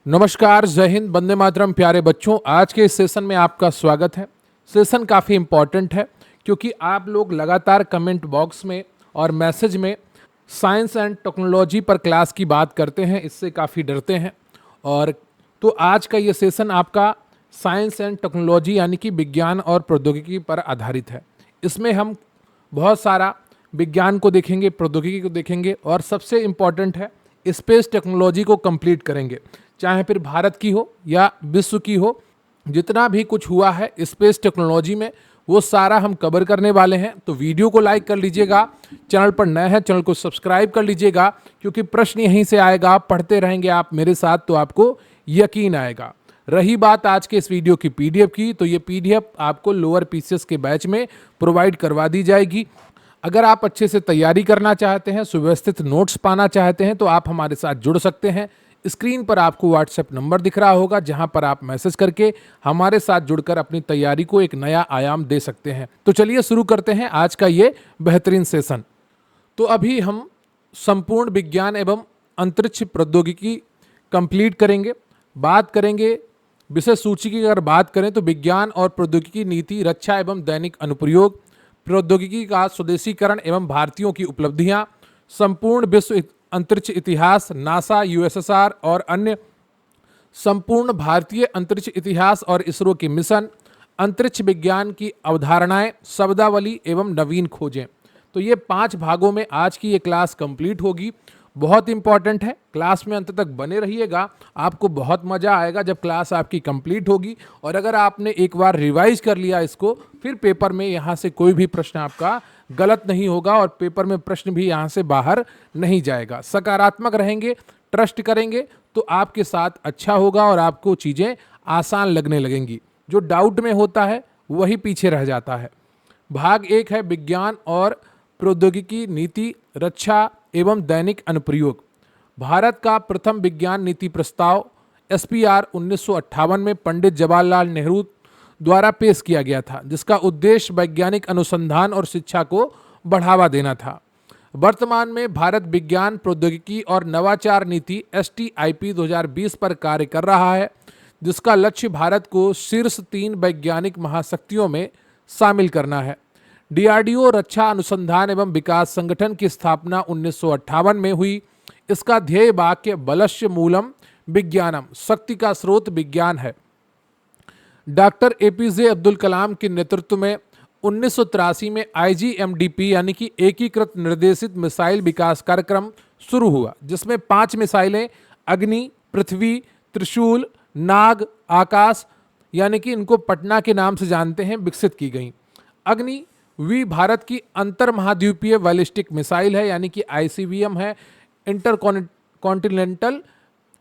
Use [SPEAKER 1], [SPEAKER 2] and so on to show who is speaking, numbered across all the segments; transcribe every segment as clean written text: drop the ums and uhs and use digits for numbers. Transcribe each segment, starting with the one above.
[SPEAKER 1] नमस्कार, जय हिंद, वंदे मातरम। प्यारे बच्चों, आज के इस सेशन में आपका स्वागत है। सेशन काफ़ी इम्पॉर्टेंट है क्योंकि आप लोग लगातार कमेंट बॉक्स में और मैसेज में साइंस एंड टेक्नोलॉजी पर क्लास की बात करते हैं, इससे काफ़ी डरते हैं। और तो आज का ये सेशन आपका साइंस एंड टेक्नोलॉजी यानी कि विज्ञान और प्रौद्योगिकी पर आधारित है। इसमें हम बहुत सारा विज्ञान को देखेंगे, प्रौद्योगिकी को देखेंगे और सबसे इम्पॉर्टेंट है स्पेस टेक्नोलॉजी को कंप्लीट करेंगे। चाहे फिर भारत की हो या विश्व की हो, जितना भी कुछ हुआ है स्पेस टेक्नोलॉजी में वो सारा हम कवर करने वाले हैं। तो वीडियो को लाइक कर लीजिएगा, चैनल पर नए हैं चैनल को सब्सक्राइब कर लीजिएगा, क्योंकि प्रश्न यहीं से आएगा। आप पढ़ते रहेंगे आप मेरे साथ तो आपको यकीन आएगा। रही बात आज के इस वीडियो की पीडीएफ की, तो ये पीडीएफ आपको लोअर पीसीएस के बैच में प्रोवाइड करवा दी जाएगी। अगर आप अच्छे से तैयारी करना चाहते हैं, सुव्यवस्थित नोट्स पाना चाहते हैं, तो आप हमारे साथ जुड़ सकते हैं। स्क्रीन पर आपको व्हाट्सएप नंबर दिख रहा होगा, जहां पर आप मैसेज करके हमारे साथ जुड़कर अपनी तैयारी को एक नया आयाम दे सकते हैं। तो चलिए शुरू करते हैं आज का ये बेहतरीन सेशन। तो अभी हम संपूर्ण विज्ञान एवं अंतरिक्ष प्रौद्योगिकी कंप्लीट करेंगे। बात करेंगे विषय सूची की। अगर बात करें तो विज्ञान और प्रौद्योगिकी नीति, रक्षा एवं दैनिक अनुप्रयोग, प्रौद्योगिकी का स्वदेशीकरण एवं भारतीयों की उपलब्धियां, संपूर्ण विश्व अंतरिक्ष इतिहास, नासा, यूएसएसआर और अन्य, संपूर्ण भारतीय अंतरिक्ष इतिहास और इसरो के मिशन, अंतरिक्ष विज्ञान की अवधारणाएं, शब्दावली एवं नवीन खोजें। तो ये 5 भागों में आज की ये क्लास कंप्लीट होगी। बहुत इंपॉर्टेंट है, क्लास में अंत तक बने रहिएगा, आपको बहुत मज़ा आएगा जब क्लास आपकी कंप्लीट होगी। और अगर आपने एक बार रिवाइज कर लिया इसको, फिर पेपर में यहाँ से कोई भी प्रश्न आपका गलत नहीं होगा और पेपर में प्रश्न भी यहाँ से बाहर नहीं जाएगा। सकारात्मक रहेंगे, ट्रस्ट करेंगे तो आपके साथ अच्छा होगा और आपको चीज़ें आसान लगने लगेंगी। जो डाउट में होता है वही पीछे रह जाता है। भाग 1 है विज्ञान और प्रौद्योगिकी नीति, रक्षा एवं दैनिक अनुप्रयोग। भारत का प्रथम विज्ञान नीति प्रस्ताव एसपीआर 1958 में पंडित जवाहरलाल नेहरू द्वारा पेश किया गया था, जिसका उद्देश्य वैज्ञानिक अनुसंधान और शिक्षा को बढ़ावा देना था। वर्तमान में भारत विज्ञान प्रौद्योगिकी और नवाचार नीति एसटीआईपी 2020 पर कार्य कर रहा है, जिसका लक्ष्य भारत को शीर्ष 3 वैज्ञानिक महाशक्तियों में शामिल करना है। डीआरडीओ रक्षा अनुसंधान एवं विकास संगठन की स्थापना 1958 में हुई। इसका ध्येय वाक्य बलस्य मूलम विज्ञानम, शक्ति का स्रोत विज्ञान है। डॉक्टर एपीजे अब्दुल कलाम के नेतृत्व में 1983 में आईजीएमडीपी यानी कि एकीकृत निर्देशित मिसाइल विकास कार्यक्रम शुरू हुआ, जिसमें 5 मिसाइलें अग्नि, पृथ्वी, त्रिशूल, नाग, आकाश यानी कि इनको पटना के नाम से जानते हैं, विकसित की गई। अग्नि वी भारत की अंतर महाद्वीपीय बैलिस्टिक मिसाइल है, यानी कि आईसीबीएम है, इंटर कॉन्टिनेंटल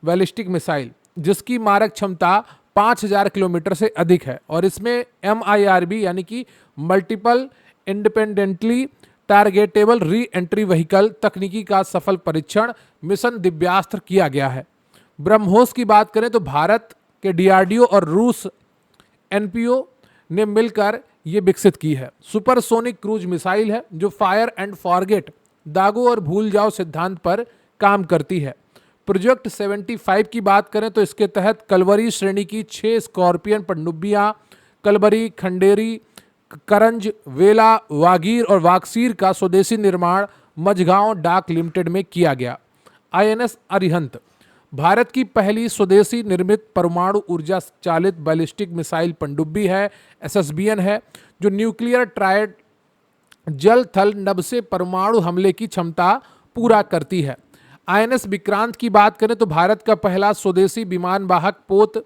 [SPEAKER 1] बैलिस्टिक मिसाइल, जिसकी मारक क्षमता 5000 किलोमीटर से अधिक है। और इसमें MIRV यानी कि multiple independently targetable re entry vehicle तकनीकी का सफल परीक्षण मिशन दिव्यास्त्र किया गया है। ब्रह्मोस की बात करें तो भारत के डीआरडीओ और रूस एनपीओ ने मिलकर ये विकसित की है। सुपरसोनिक क्रूज मिसाइल है, जो फायर एंड फॉरगेट, दागो और भूल जाओ सिद्धांत पर काम करती है। प्रोजेक्ट 75 की बात करें तो इसके तहत कलवरी श्रेणी की 6 स्कॉर्पियन पनडुब्बियां कलवरी, खंडेरी, करंज, वेला, वागीर और वाक्सीर का स्वदेशी निर्माण मझगांव डाक लिमिटेड में किया गया। INS अरिहंत भारत की पहली स्वदेशी निर्मित परमाणु ऊर्जा चालित बैलिस्टिक मिसाइल पनडुब्बी है, SSBN है, जो न्यूक्लियर ट्रायड जल थल नभ से परमाणु हमले की क्षमता पूरा करती है। INS विक्रांत की बात करें तो भारत का पहला स्वदेशी विमान वाहक पोत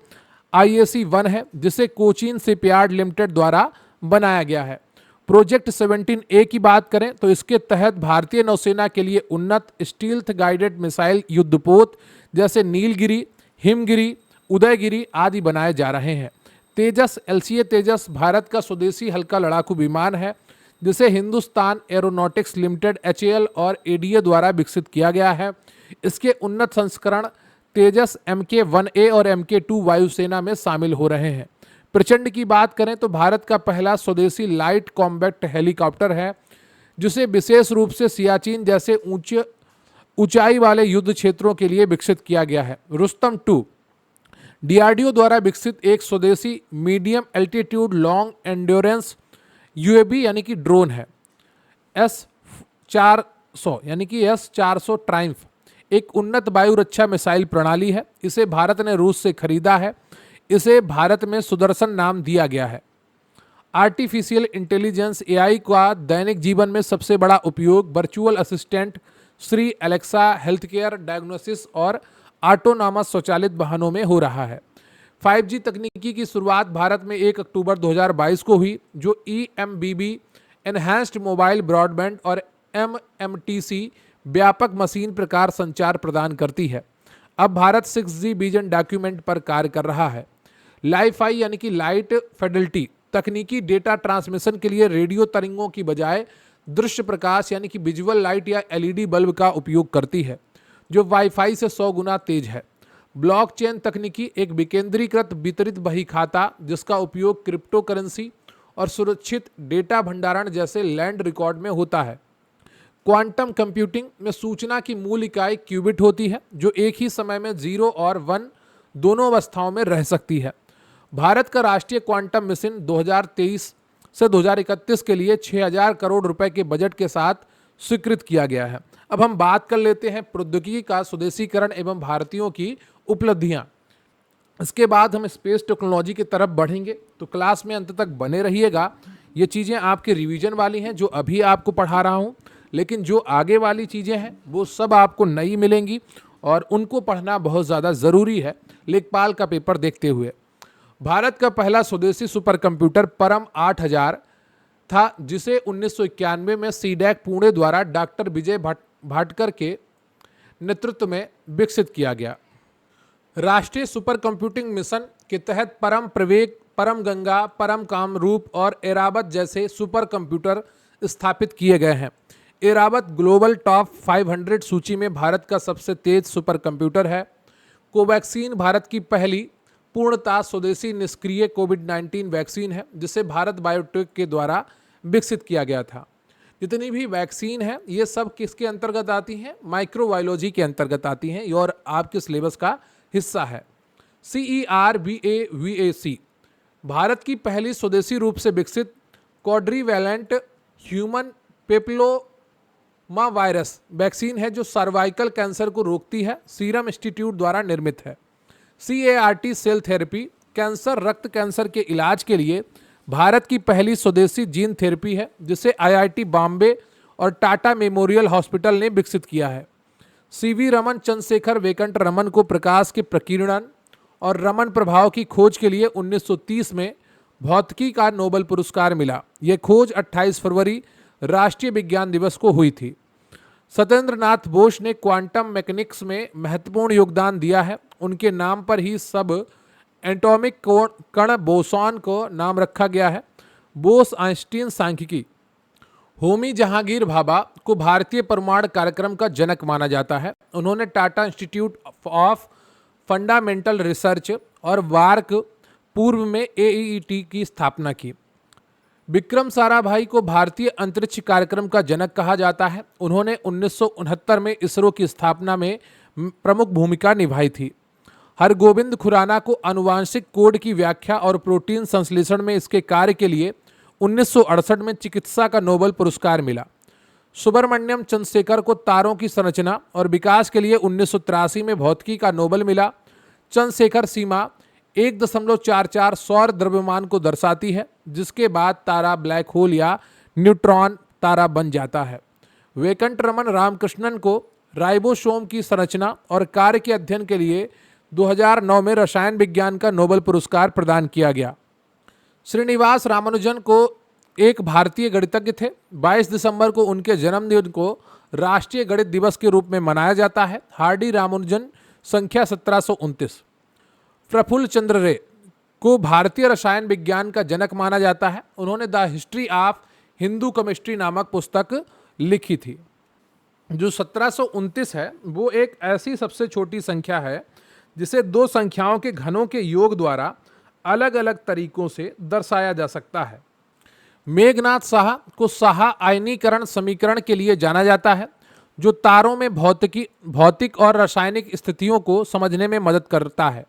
[SPEAKER 1] IAC-1 है, जिसे कोचीन शिपयार्ड लिमिटेड द्वारा बनाया गया है। प्रोजेक्ट 17A की बात करें तो इसके तहत भारतीय नौसेना के लिए उन्नत स्टील्थ गाइडेड मिसाइल युद्धपोत जैसे नीलगिरी, हिमगिरी, उदयगिरी आदि बनाए जा रहे हैं। तेजस LCA तेजस भारत का स्वदेशी हल्का लड़ाकू विमान है, जिसे हिंदुस्तान एरोनॉटिक्स लिमिटेड HAL और ADA द्वारा विकसित किया गया है। इसके उन्नत संस्करण तेजस MK-1A और MK-2 वायुसेना में शामिल हो रहे हैं। प्रचंड की बात करें तो भारत का पहला स्वदेशी लाइट कॉम्बैट हेलीकॉप्टर है, जिसे विशेष रूप से सियाचिन जैसे ऊंचाई वाले युद्ध क्षेत्रों के लिए विकसित किया गया है। रुस्तम 2 डीआरडीओ द्वारा विकसित एक स्वदेशी medium altitude long endurance UAV यानी कि ड्रोन है S-400 यानी कि S-400 ट्राइम्फ एक उन्नत वायु रक्षा मिसाइल प्रणाली है। इसे भारत ने रूस से खरीदा है। इसे भारत में सुदर्शन नाम दिया गया है। आर्टिफिशियल इंटेलिजेंस एआई का दैनिक जीवन में सबसे बड़ा उपयोग virtual assistant Shri Alexa, health care, diagnosis और ऑटोनॉमस स्वचालित वाहनों में हो रहा है। 5G तकनीकी की शुरुआत भारत में 1 अक्टूबर 2022 को हुई, जो EMBB एनहांस्ड मोबाइल ब्रॉडबैंड और MMTC व्यापक मशीन प्रकार संचार प्रदान करती है। अब भारत 6G विजन डॉक्यूमेंट पर कार्य कर रहा है। लाइफाई यानी कि लाइट फिडेलिटी तकनीकी डेटा ट्रांसमिशन के लिए रेडियो तरंगों की बजाय दृश्य प्रकाश यानी कि विजुअल लाइट या LED बल्ब का उपयोग करती है, जो वाईफाई से 100 गुना तेज है। ब्लॉकचेन तकनीकी एक विकेंद्रीकृत वितरित बही खाता जिसका उपयोग क्रिप्टो करेंसी और सुरक्षित डेटा भंडारण जैसे लैंड रिकॉर्ड में होता है। क्वांटम कंप्यूटिंग में सूचना की मूल इकाई क्यूबिट होती है, जो एक ही समय में 0 और 1 दोनों अवस्थाओं में रह सकती है। भारत का राष्ट्रीय क्वांटम मिशन 2023 से 2031 के लिए 6000 करोड़ रुपए के बजट के साथ स्वीकृत किया गया है। अब हम बात कर लेते हैं प्रौद्योगिकी का स्वदेशीकरण एवं भारतीयों की उपलब्धियां। इसके बाद हम स्पेस टेक्नोलॉजी की तरफ बढ़ेंगे, तो क्लास में अंत तक बने रहिएगा। ये चीज़ें आपके रिवीजन वाली हैं जो अभी आपको पढ़ा रहा हूँ, लेकिन जो आगे वाली चीज़ें हैं वो सब आपको नई मिलेंगी और उनको पढ़ना बहुत ज़्यादा ज़रूरी है लेखपाल का पेपर देखते हुए। भारत का पहला स्वदेशी सुपर कंप्यूटर परम 8000 था, जिसे 1991 में सीडैक पुणे द्वारा डॉक्टर विजय भाटकर के नेतृत्व में विकसित किया गया। राष्ट्रीय सुपर कंप्यूटिंग मिशन के तहत परम प्रवेग, परम गंगा, परम कामरूप और एरावत जैसे सुपर कंप्यूटर स्थापित किए गए हैं। एरावत ग्लोबल टॉप 500 सूची में भारत का सबसे तेज सुपर कंप्यूटर है। कोवैक्सीन भारत की पहली पूर्णतः स्वदेशी निष्क्रिय कोविड-19 वैक्सीन है, जिसे भारत बायोटेक के द्वारा विकसित किया गया था। जितनी भी वैक्सीन है ये सब किसके अंतर्गत आती हैं? माइक्रोबायोलॉजी के अंतर्गत आती हैं और आपके सिलेबस का हिस्सा है। CERVAVAC भारत की पहली स्वदेशी रूप से विकसित क्वाड्रीवैलेंट ह्यूमन पेपिलोमा वायरस वैक्सीन है, जो सर्वाइकल कैंसर को रोकती है। सीरम इंस्टीट्यूट द्वारा निर्मित है। CAR-T सेल थेरेपी कैंसर, रक्त कैंसर के इलाज के लिए भारत की पहली स्वदेशी जीन थेरेपी है, जिसे IIT बॉम्बे और टाटा मेमोरियल हॉस्पिटल ने विकसित किया है। CV रमन चंद्रशेखर वेंकट रमन को प्रकाश के प्रकीर्णन और रमन प्रभाव की खोज के लिए 1930 में भौतिकी का नोबेल पुरस्कार मिला। यह खोज 28 फरवरी राष्ट्रीय विज्ञान दिवस को हुई थी। सत्येंद्र नाथ बोस ने क्वांटम मैकेनिक्स में महत्वपूर्ण योगदान दिया है। उनके नाम पर ही सब एटॉमिक कण बोसॉन को नाम रखा गया है। बोस आइंस्टीन सांख्यिकी। होमी जहांगीर भाभा को भारतीय परमाणु कार्यक्रम का जनक माना जाता है। उन्होंने Tata institute of fundamental research और वार्क पूर्व में AET की स्थापना की। विक्रम साराभाई को भारतीय अंतरिक्ष कार्यक्रम का जनक कहा जाता है। उन्होंने 1969 में इसरो की स्थापना में प्रमुख भूमिका निभाई थी। हरगोविंद खुराना को आनुवांशिक कोड की व्याख्या और प्रोटीन संश्लेषण में इसके कार्य के लिए 1968 में चिकित्सा का नोबेल पुरस्कार मिला। सुब्रमण्यम चंद्रशेखर को तारों की संरचना और विकास के लिए 1983 में भौतिकी का नोबेल मिला। चंद्रशेखर सीमा 1.44 सौर द्रव्यमान को दर्शाती है, जिसके बाद तारा ब्लैक होल या न्यूट्रॉन तारा बन जाता है। वेंकट रमन रामकृष्णन को राइबोसोम की संरचना और कार्य के अध्ययन के लिए 2009 में रसायन विज्ञान का नोबेल पुरस्कार प्रदान किया गया। श्रीनिवास रामानुजन को एक भारतीय गणितज्ञ थे। 22 दिसंबर को उनके जन्मदिन को राष्ट्रीय गणित दिवस के रूप में मनाया जाता है। हार्डी रामानुजन संख्या 1729। प्रफुल्ल चंद्र रे को भारतीय रसायन विज्ञान का जनक माना जाता है। उन्होंने the history of Hindu chemistry नामक पुस्तक लिखी थी। जो 1729 है वो एक ऐसी सबसे छोटी संख्या है जिसे दो संख्याओं के घनों के योग द्वारा अलग अलग तरीकों से दर्शाया जा सकता है। मेघनाथ साहा को साहा आयनीकरण समीकरण के लिए जाना जाता है, जो तारों में भौतिक और रासायनिक स्थितियों को समझने में मदद करता है।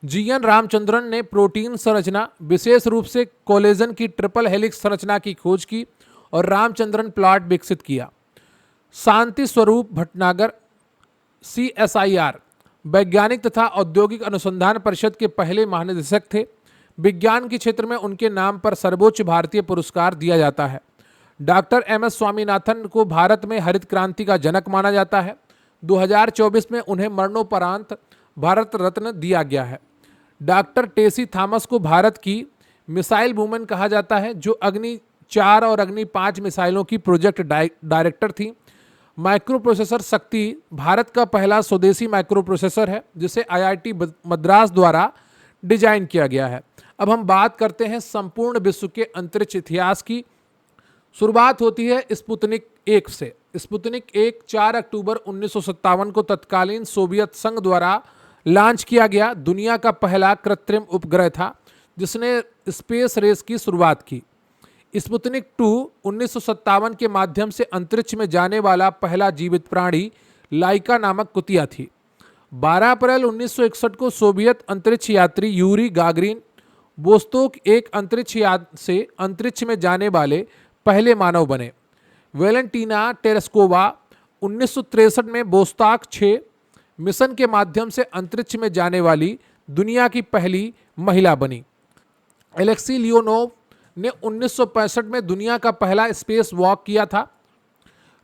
[SPEAKER 1] जीएन रामचंद्रन ने प्रोटीन संरचना, विशेष रूप से कोलेजन की ट्रिपल हेलिक्स संरचना की खोज की और रामचंद्रन प्लॉट विकसित किया। शांति स्वरूप भटनागर CSIR वैज्ञानिक तथा औद्योगिक अनुसंधान परिषद के पहले महानिदेशक थे। विज्ञान के क्षेत्र में उनके नाम पर सर्वोच्च भारतीय पुरस्कार दिया जाता है। डॉक्टर MS स्वामीनाथन को भारत में हरित क्रांति का जनक माना जाता है। 2024 में उन्हें मरणोपरांत भारत रत्न दिया गया है। डॉक्टर टेसी थॉमस को भारत की मिसाइल वुमन कहा जाता है, जो अग्नि 4 और अग्नि 5 मिसाइलों की प्रोजेक्ट डायरेक्टर थी। माइक्रो प्रोसेसर शक्ति भारत का पहला स्वदेशी माइक्रो प्रोसेसर है, जिसे IIT मद्रास द्वारा डिजाइन किया गया है। अब हम बात करते हैं संपूर्ण विश्व के अंतरिक्ष इतिहास की। शुरुआत होती है स्पुतनिक 1 से। स्पुतनिक 1 4 अक्टूबर 1957 को तत्कालीन सोवियत संघ द्वारा लॉन्च किया गया दुनिया का पहला कृत्रिम उपग्रह था, जिसने स्पेस रेस की शुरुआत की। स्पुतनिक 2 1957 के माध्यम से अंतरिक्ष में जाने वाला पहला जीवित प्राणी लाइका नामक कुतिया थी। 12 अप्रैल 1961 को सोवियत अंतरिक्ष यात्री यूरी गागरिन वोस्तोक 1 अंतरिक्ष यान से अंतरिक्ष में जाने वाले पहले मानव बने। वेलेंटीना टेरेस्कोवा 1963 में वोस्ताक 6 मिशन के माध्यम से अंतरिक्ष में जाने वाली दुनिया की पहली महिला बनी। एलेक्सी लियोनोव ने 1965 में दुनिया का पहला स्पेस वॉक किया था।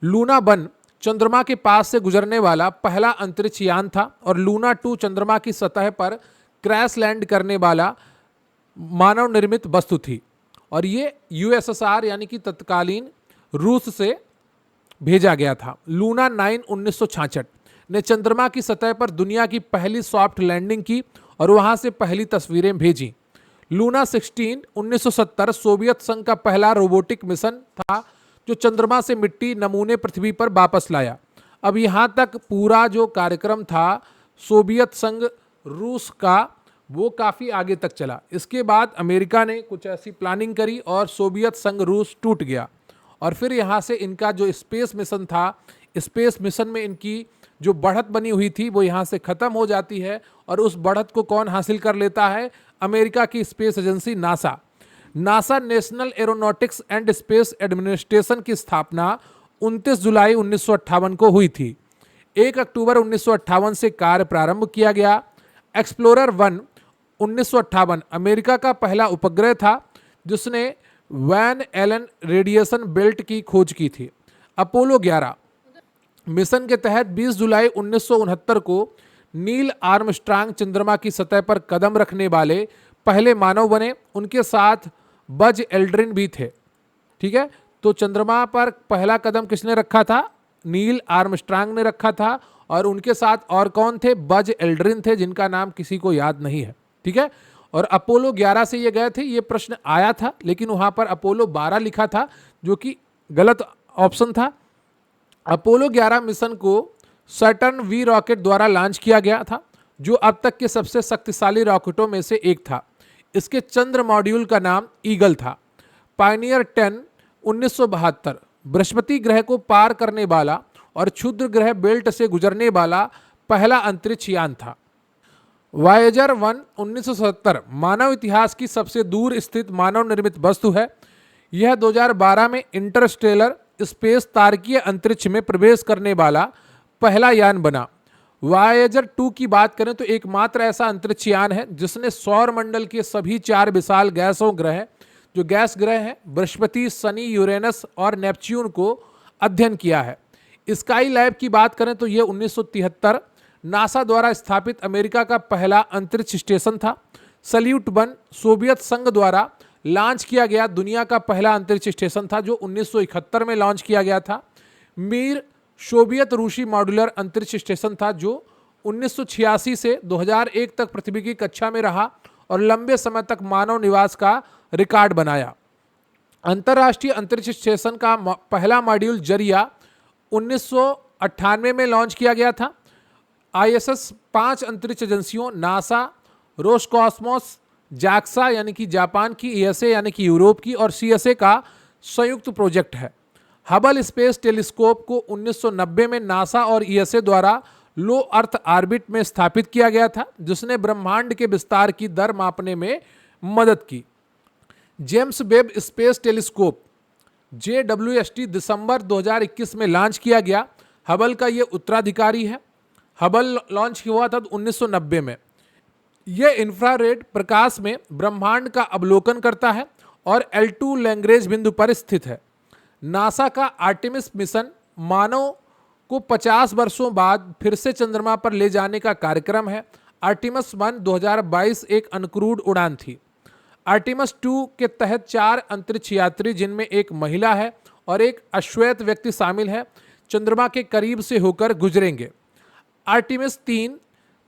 [SPEAKER 1] लूना 1 चंद्रमा के पास से गुजरने वाला पहला अंतरिक्ष यान था और लूना 2 चंद्रमा की सतह पर क्रैश लैंड करने वाला मानव निर्मित वस्तु थी और ये USSR यानी कि तत्कालीन रूस से भेजा गया था। लूना 9 1966 ने चंद्रमा की सतह पर दुनिया की पहली सॉफ्ट लैंडिंग की और वहां से पहली तस्वीरें भेजी। लूना 16 1970 सोवियत संघ का पहला रोबोटिक मिशन था, जो चंद्रमा से मिट्टी नमूने पृथ्वी पर वापस लाया। अब यहाँ तक पूरा जो कार्यक्रम था सोवियत संघ रूस का, वो काफ़ी आगे तक चला। इसके बाद अमेरिका ने कुछ ऐसी प्लानिंग करी और सोवियत संघ रूस टूट गया और फिर यहाँ से इनका जो स्पेस मिशन था, स्पेस मिशन में इनकी जो बढ़त बनी हुई थी वो यहाँ से ख़त्म हो जाती है और उस बढ़त को कौन हासिल कर लेता है? अमेरिका की space agency NASA. NASA national aeronautics and space administration की स्थापना 29 जुलाई 1958 को हुई थी। 1 अक्टूबर 1958 से कार्य प्रारंभ किया गया। एक्सप्लोरर 1 1958 अमेरिका का पहला उपग्रह था जिसने वैन एलन रेडिएशन बेल्ट की खोज की थी। अपोलो 11 मिशन के तहत 20 जुलाई 1969 को नील आर्मस्ट्रांग चंद्रमा की सतह पर कदम रखने वाले पहले मानव बने। उनके साथ बज एल्ड्रिन भी थे। ठीक है, तो चंद्रमा पर पहला कदम किसने रखा था? नील आर्मस्ट्रांग ने रखा था और उनके साथ और कौन थे? बज एल्ड्रिन थे, जिनका नाम किसी को याद नहीं है। ठीक है, और अपोलो 11 से ये गए थे। ये प्रश्न आया था लेकिन वहां पर अपोलो 12 लिखा था, जो कि गलत ऑप्शन था। अपोलो 11 मिशन को सैटर्न V रॉकेट द्वारा लॉन्च किया गया था, जो अब तक के सबसे शक्तिशाली रॉकेटों में से एक था। इसके चंद्र मॉड्यूल का नाम ईगल था। पायनियर 10 1972 बृहस्पति ग्रह को पार करने वाला और क्षुद्र ग्रह बेल्ट से गुजरने वाला पहला अंतरिक्ष यान था। वायेजर 1 1970 मानव इतिहास की सबसे दूर स्थित मानव निर्मित वस्तु है। यह 2012 में इंटरस्टेलर स्पेस तारकीय अंतरिक्ष में प्रवेश करने वाला पहला यान बना। वायेजर 2 की बात करें तो एकमात्र ऐसा अंतरिक्ष यान है जिसने सौर मंडल के सभी 4 विशाल गैसों ग्रह, जो गैस ग्रह हैं, बृहस्पति, शनि, यूरेनस और नेपच्यून को अध्ययन किया है। स्काई लैब की बात करें तो यह 1973 नासा द्वारा स्थापित अमेरिका का पहला अंतरिक्ष स्टेशन था। सल्यूट 1 सोवियत संघ द्वारा लॉन्च किया गया दुनिया का पहला अंतरिक्ष स्टेशन था, जो 1971 में लॉन्च किया गया था। मीर सोवियत रूसी मॉड्यूलर अंतरिक्ष स्टेशन था, जो 1986 से 2001 तक पृथ्वी की कक्षा में रहा और लंबे समय तक मानव निवास का रिकॉर्ड बनाया। अंतर्राष्ट्रीय अंतरिक्ष स्टेशन का पहला मॉड्यूल जरिया 1998 में लॉन्च किया गया था। ISS 5 अंतरिक्ष एजेंसियों नासा, रोसकॉस्मोस, जाक्सा यानी कि जापान की, ESA यानी कि यूरोप की और CSA का संयुक्त प्रोजेक्ट है। हबल स्पेस टेलीस्कोप को 1990 में नासा और ESA द्वारा लो अर्थ ऑर्बिट में स्थापित किया गया था, जिसने ब्रह्मांड के विस्तार की दर मापने में मदद की। James Webb space telescope JWST दिसंबर 2021 में लॉन्च किया गया। हबल का ये उत्तराधिकारी है। हबल लॉन्च हुआ था 1990 में। यह इंफ्रारेड प्रकाश में ब्रह्मांड का अवलोकन करता है और L2 लैग्रेंज बिंदु पर स्थित है। नासा का आर्टेमिस मिशन मानव को 50 वर्षों बाद फिर से चंद्रमा पर ले जाने का कार्यक्रम है। आर्टेमिस 1 2022 एक अनक्रूड उड़ान थी। आर्टेमिस 2 के तहत 4 अंतरिक्ष यात्री, जिनमें एक महिला है और एक अश्वेत व्यक्ति शामिल है, चंद्रमा के करीब से होकर गुजरेंगे। आर्टेमिस 3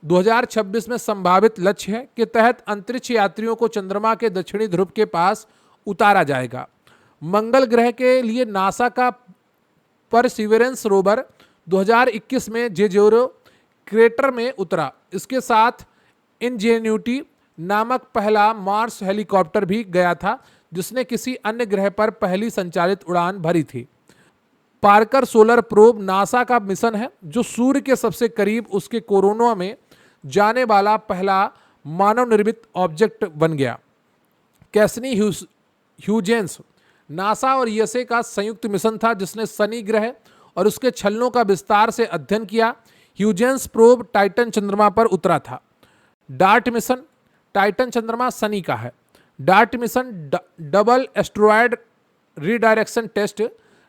[SPEAKER 1] 2026 में संभावित लक्ष्य है के तहत अंतरिक्ष यात्रियों को चंद्रमा के दक्षिणी ध्रुव के पास उतारा जाएगा। मंगल ग्रह के लिए नासा का परसिवरेंस रोवर 2021 में जेजोरो क्रेटर में उतरा। इसके साथ इंजेन्यूटी नामक पहला मार्स हेलीकॉप्टर भी गया था, जिसने किसी अन्य ग्रह पर पहली संचालित उड़ान भरी थी। पार्कर सोलर प्रोब नासा का मिशन है, जो सूर्य के सबसे करीब उसके कोरोना में जाने वाला पहला मानव निर्मित ऑब्जेक्ट बन गया। कैसनी ह्यूजेंस नासा और यूएसए का संयुक्त मिशन था, जिसने शनि ग्रह और उसके छल्लों का विस्तार से अध्ययन किया। ह्यूजेंस प्रोब टाइटन चंद्रमा पर उतरा था। डार्ट मिशन टाइटन चंद्रमा शनि का है। DART mission double asteroid redirection test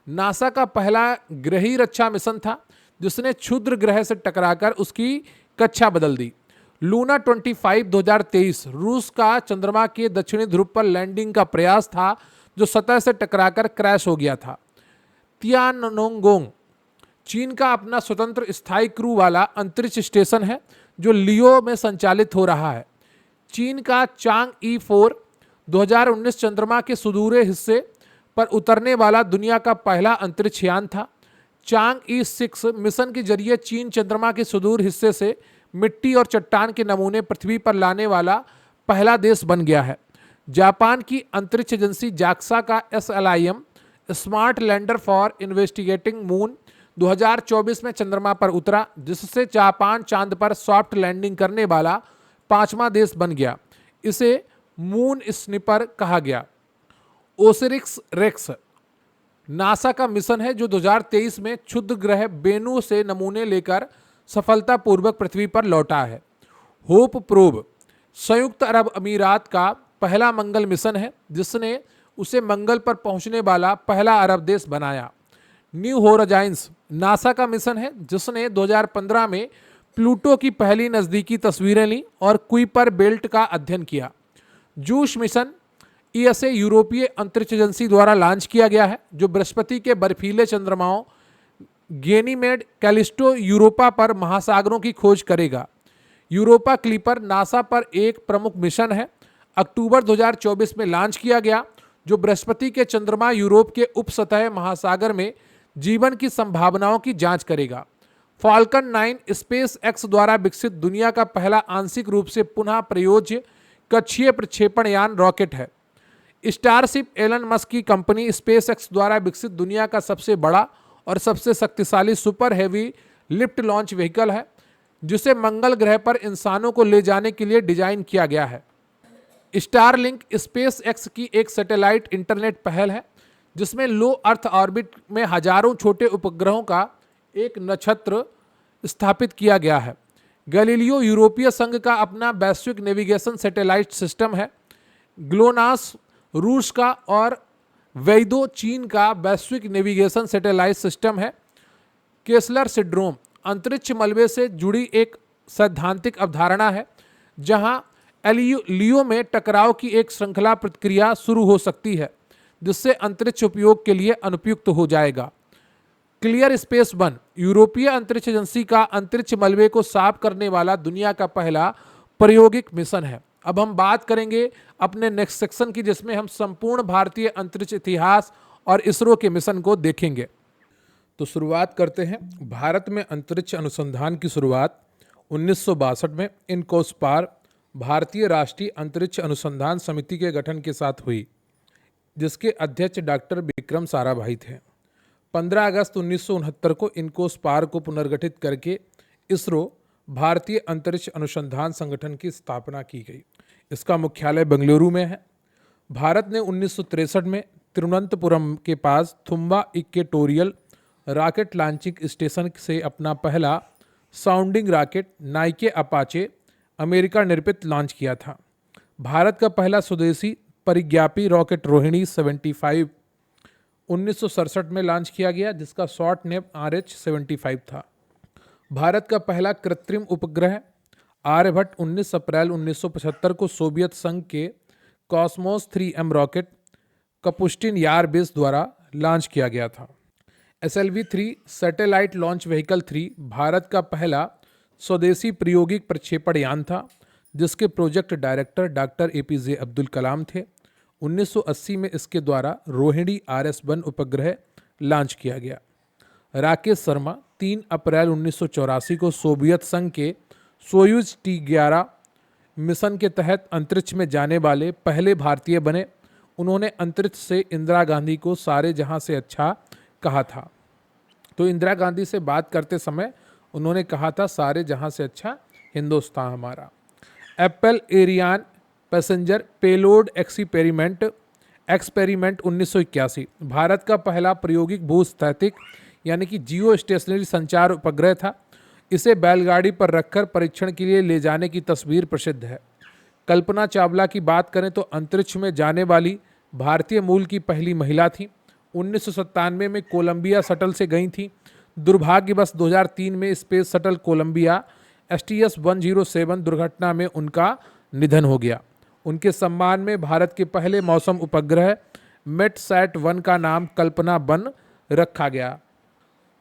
[SPEAKER 1] NASA का पहला ग्रही रक्षा मिशन था, जिसने क्षुद्र ग्रह से टकराकर उसकी कक्षा बदल दी। लूना 25 2023 रूस का चंद्रमा के दक्षिणी ध्रुव पर लैंडिंग का प्रयास था, जो सतह से टकराकर क्रैश हो गया था। तियाननोंगोंग चीन का अपना स्वतंत्र स्थायी क्रू वाला अंतरिक्ष स्टेशन है, जो लियो में संचालित हो रहा है। चीन का चांग ई 4 2019 चंद्रमा के सुदूर हिस्से पर उतरने वाला दुनिया का पहला अंतरिक्ष यान था। चांग ई 6 मिशन के जरिए चीन चंद्रमा के सुदूर हिस्से से मिट्टी और चट्टान के नमूने पृथ्वी पर लाने वाला पहला देश बन गया है। जापान की अंतरिक्ष एजेंसी जाक्सा का SLIM smart lander for investigating moon 2024 में चंद्रमा पर उतरा, जिससे जापान चांद पर सॉफ्ट लैंडिंग करने वाला 5वां देश बन गया। इसे मून स्निपर कहा गया। ओसिरिक्स रेक्स नासा का मिशन है, जो 2023 में क्षुद्र ग्रह बेनू से नमूने लेकर सफलतापूर्वक पृथ्वी पर लौटा है। होप प्रोब संयुक्त अरब अमीरात का पहला मंगल मिशन है, जिसने उसे मंगल पर पहुंचने वाला पहला अरब देश बनाया। न्यू होराइजन्स नासा का मिशन है, जिसने 2015 में प्लूटो की पहली नज़दीकी तस्वीरें ली और कुइपर बेल्ट का अध्ययन किया। जूश मिशन ESA यूरोपीय अंतरिक्ष एजेंसी द्वारा लॉन्च किया गया है, जो बृहस्पति के बर्फीले चंद्रमाओं गेनीमेड, कैलिस्टो, यूरोपा पर महासागरों की खोज करेगा। यूरोपा क्लिपर नासा पर एक प्रमुख मिशन है। अक्टूबर 2024 में लॉन्च किया गया, जो बृहस्पति के चंद्रमा यूरोप के उपसतह महासागर में जीवन की संभावनाओं की जांच करेगा। फाल्कन 9 स्पेस एक्स द्वारा विकसित दुनिया का पहला आंशिक रूप से पुनः प्रयोज्य कक्षीय प्रक्षेपण यान रॉकेट है। स्टारशिप एलन मस्क की कंपनी स्पेस एक्स द्वारा विकसित दुनिया का सबसे बड़ा और सबसे शक्तिशाली super heavy lift launch vehicle है, जिसे मंगल ग्रह पर इंसानों को ले जाने के लिए डिजाइन किया गया है। स्टारलिंक स्पेस एक्स की एक सैटेलाइट इंटरनेट पहल है, जिसमें लो अर्थ ऑर्बिट में हजारों छोटे उपग्रहों का एक नक्षत्र स्थापित किया गया है। गैलीलियो यूरोपीय संघ का अपना वैश्विक नेविगेशन सैटेलाइट सिस्टम है। ग्लोनास रूस का और वैदो चीन का वैश्विक नेविगेशन सैटेलाइट सिस्टम है। केसलर सिंड्रोम अंतरिक्ष मलबे से जुड़ी एक सैद्धांतिक अवधारणा है, जहां लियो में टकराव की एक श्रृंखला प्रतिक्रिया शुरू हो सकती है, जिससे अंतरिक्ष उपयोग के लिए अनुपयुक्त हो जाएगा। क्लियर स्पेस 1 यूरोपीय अंतरिक्ष एजेंसी का अंतरिक्ष मलबे को साफ करने वाला दुनिया का पहला प्रायोगिक मिशन है। अब हम बात करेंगे अपने नेक्स्ट सेक्शन की, जिसमें हम संपूर्ण भारतीय अंतरिक्ष इतिहास और इसरो के मिशन को देखेंगे। तो शुरुआत करते हैं। भारत में अंतरिक्ष अनुसंधान की शुरुआत 1962 में इनकोस्पार भारतीय राष्ट्रीय अंतरिक्ष अनुसंधान समिति के गठन के साथ हुई, जिसके अध्यक्ष डॉक्टर विक्रम साराभाई थे। 15 अगस्त 1969 को इनकोस्पार को पुनर्गठित करके इसरो भारतीय अंतरिक्ष अनुसंधान संगठन की स्थापना की गई। इसका मुख्यालय बेंगलुरु में है। भारत ने 1963 में तिरुवनंतपुरम के पास Thumba equatorial rocket launching station से अपना पहला sounding rocket Nike Apache America निर्मित लॉन्च किया था। भारत का पहला स्वदेशी परिज्ञापी रॉकेट रोहिणी 75 1967 में लॉन्च किया गया, जिसका शॉर्ट नेम RH-75 था। भारत का पहला कृत्रिम उपग्रह आर्यभट्ट 19 अप्रैल 1975 को सोवियत संघ के कॉस्मोस 3M रॉकेट कपुस्टिन यार बेस द्वारा लॉन्च किया गया था। SLV-3 satellite launch vehicle 3 Bharat का पहला स्वदेशी प्रायोगिक प्रक्षेपण यान था, जिसके project director doctor APJ Abdul Kalam थे। 1980 में इसके द्वारा रोहिणी RS-1 उपग्रह लॉन्च किया गया। राकेश शर्मा 3 अप्रैल 1984 को सोवियत संघ के सोयूज T-11 मिशन के तहत अंतरिक्ष में जाने वाले पहले भारतीय बने। उन्होंने अंतरिक्ष से इंदिरा गांधी को सारे जहां से अच्छा कहा था। तो इंदिरा गांधी से बात करते समय उन्होंने कहा था सारे जहां से अच्छा हिंदुस्तान हमारा। APPLE Ariane passenger payload experiment 1981 Bharat का पहला प्रायोगिक भूस्थैतिक यानी कि जियो स्टेशनरी संचार उपग्रह था। इसे बैलगाड़ी पर रखकर परीक्षण के लिए ले जाने की तस्वीर प्रसिद्ध है। कल्पना चावला की बात करें तो अंतरिक्ष में जाने वाली भारतीय मूल की पहली महिला थी। 1997 में कोलंबिया शटल से गई थी। दुर्भाग्यवश 2003 में स्पेस शटल कोलंबिया STS-107 दुर्घटना में उनका निधन हो गया। उनके सम्मान में भारत के पहले मौसम उपग्रह METSAT-1 का नाम कल्पना 1 रखा गया।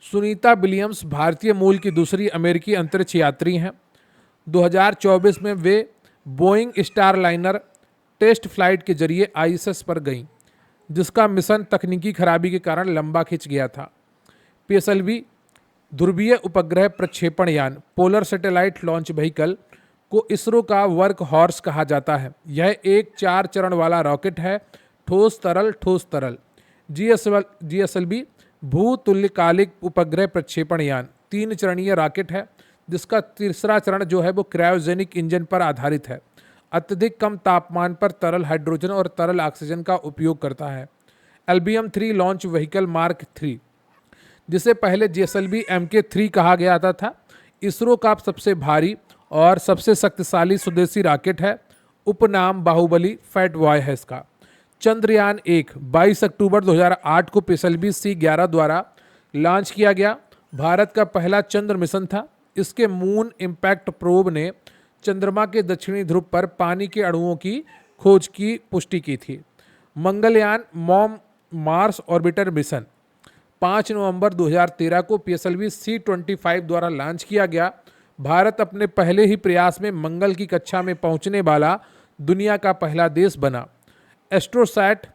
[SPEAKER 1] सुनीता विलियम्स भारतीय मूल की दूसरी अमेरिकी अंतरिक्ष यात्री हैं। 2024 में वे बोइंग स्टारलाइनर टेस्ट फ्लाइट के जरिए ISS पर गईं, जिसका मिशन तकनीकी खराबी के कारण लंबा खिंच गया था। PSLV ध्रुवीय उपग्रह प्रक्षेपण यान पोलर सैटेलाइट लॉन्च व्हीकल को इसरो का वर्क हॉर्स कहा जाता है। यह एक 4 चरण वाला रॉकेट है। ठोस तरल GSLV भूतुल्यकालिक उपग्रह प्रक्षेपण यान 3 चरणीय रॉकेट है, जिसका तीसरा चरण जो है वो क्रायोजेनिक इंजन पर आधारित है। अत्यधिक कम तापमान पर तरल हाइड्रोजन और तरल ऑक्सीजन का उपयोग करता है। LBM-3 लॉन्च व्हीकल मार्क 3 जिसे पहले GSLV Mk-3 कहा गया था, इसरो का सबसे भारी और सबसे शक्तिशाली स्वदेशी रॉकेट है। उपनाम बाहुबली फैट बॉय है इसका। चंद्रयान 1 22 अक्टूबर 2008 को PSLV C-11 द्वारा लॉन्च किया गया। भारत का पहला चंद्र मिशन था। इसके मून इम्पैक्ट प्रोब ने चंद्रमा के दक्षिणी ध्रुव पर पानी के अणुओं की खोज की पुष्टि की थी। Mangalyaan mom Mars orbiter mission 5 नवंबर 2013 को PSLV C-25 द्वारा लॉन्च किया गया। भारत अपने पहले ही प्रयास में मंगल की कक्षा में पहुंचने वाला दुनिया का पहला देश बना। एस्ट्रोसैट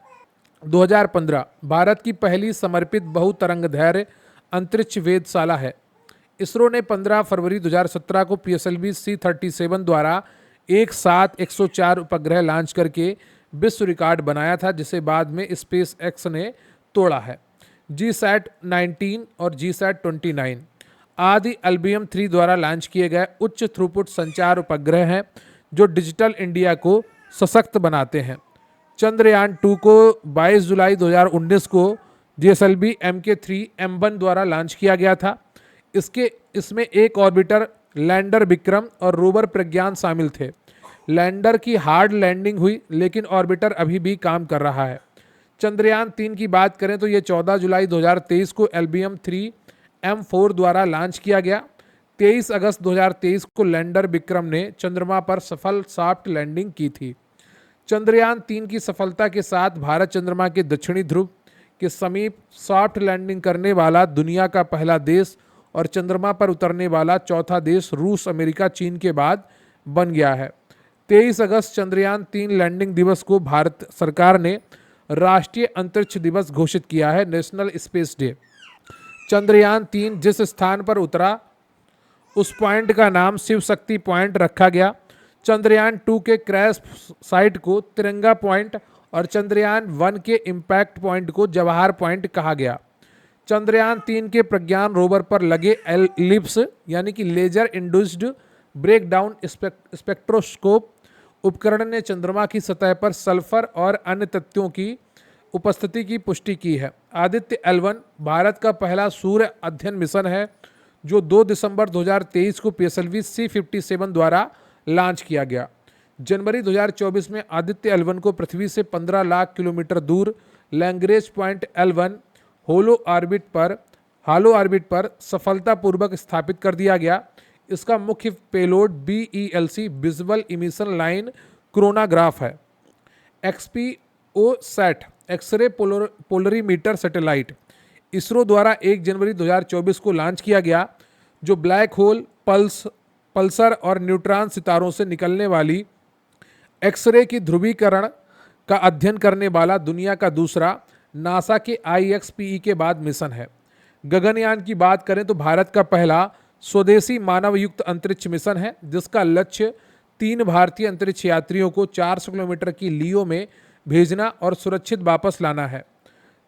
[SPEAKER 1] 2015 भारत की पहली समर्पित बहुतरंगदैर्घ्य अंतरिक्ष वेधशाला है। इसरो ने 15 फरवरी 2017 को PSLV C-37 द्वारा एक साथ 104 उपग्रह लॉन्च करके विश्व रिकॉर्ड बनाया था, जिसे बाद में SpaceX ने तोड़ा है। GSAT-19 और GSAT-29 आदि LBM-3 द्वारा लॉन्च किए गए उच्च थ्रूपुट संचार उपग्रह हैं, जो डिजिटल इंडिया को सशक्त बनाते हैं। चंद्रयान 2 को 22 जुलाई 2019 को GSLV Mk-3 M1 द्वारा लॉन्च किया गया था। इसमें एक ऑर्बिटर लैंडर विक्रम और रोवर प्रज्ञान शामिल थे। लैंडर की हार्ड लैंडिंग हुई, लेकिन ऑर्बिटर अभी भी काम कर रहा है। चंद्रयान 3 की बात करें तो ये 14 जुलाई 2023 को LBM-3 M4 द्वारा लॉन्च किया गया। 23 अगस्त 2023 को लैंडर विक्रम ने चंद्रमा पर सफल सॉफ्ट लैंडिंग की थी। चंद्रयान 3 की सफलता के साथ भारत चंद्रमा के दक्षिणी ध्रुव के समीप सॉफ्ट लैंडिंग करने वाला दुनिया का पहला देश और चंद्रमा पर उतरने वाला चौथा देश रूस, अमेरिका, चीन के बाद बन गया है। 23 अगस्त चंद्रयान 3 लैंडिंग दिवस को भारत सरकार ने राष्ट्रीय अंतरिक्ष दिवस घोषित किया है, नेशनल स्पेस डे। चंद्रयान 3 जिस स्थान पर उतरा उस पॉइंट का नाम शिव शक्ति पॉइंट रखा गया। चंद्रयान 2 के क्रैश साइट को तिरंगा पॉइंट और चंद्रयान 1 के इम्पैक्ट पॉइंट को जवाहर पॉइंट कहा गया। चंद्रयान 3 के प्रज्ञान रोवर पर लगे लिप्स यानी कि लेजर इंड्यूस्ड ब्रेकडाउन स्पेक्ट्रोस्कोप उपकरण ने चंद्रमा की सतह पर सल्फर और अन्य तत्वों की उपस्थिति की पुष्टि की है। आदित्य L1 भारत का पहला सूर्य अध्ययन मिशन है जो 2 दिसंबर 2023 को PSLV C57 द्वारा लॉन्च किया गया। जनवरी 2024 में आदित्य L1 को पृथ्वी से 15 लाख किलोमीटर दूर Lagrange point L1 halo orbit पर सफलतापूर्वक स्थापित कर दिया गया। इसका मुख्य payload BELC visual emission line coronagraph है। XPO-SAT x ray polarimeter satellite ISRO द्वारा 1 जनवरी 2024 को लॉन्च किया गया, जो ब्लैक होल, पल्सर और न्यूट्रॉन सितारों से निकलने वाली एक्सरे की ध्रुवीकरण का अध्ययन करने वाला दुनिया का दूसरा नासा के IXPE के बाद मिशन है। गगनयान की बात करें तो भारत का पहला स्वदेशी मानव युक्त अंतरिक्ष मिशन है, जिसका लक्ष्य 3 भारतीय अंतरिक्ष यात्रियों को 400 किलोमीटर की लियो में भेजना और सुरक्षित वापस लाना है।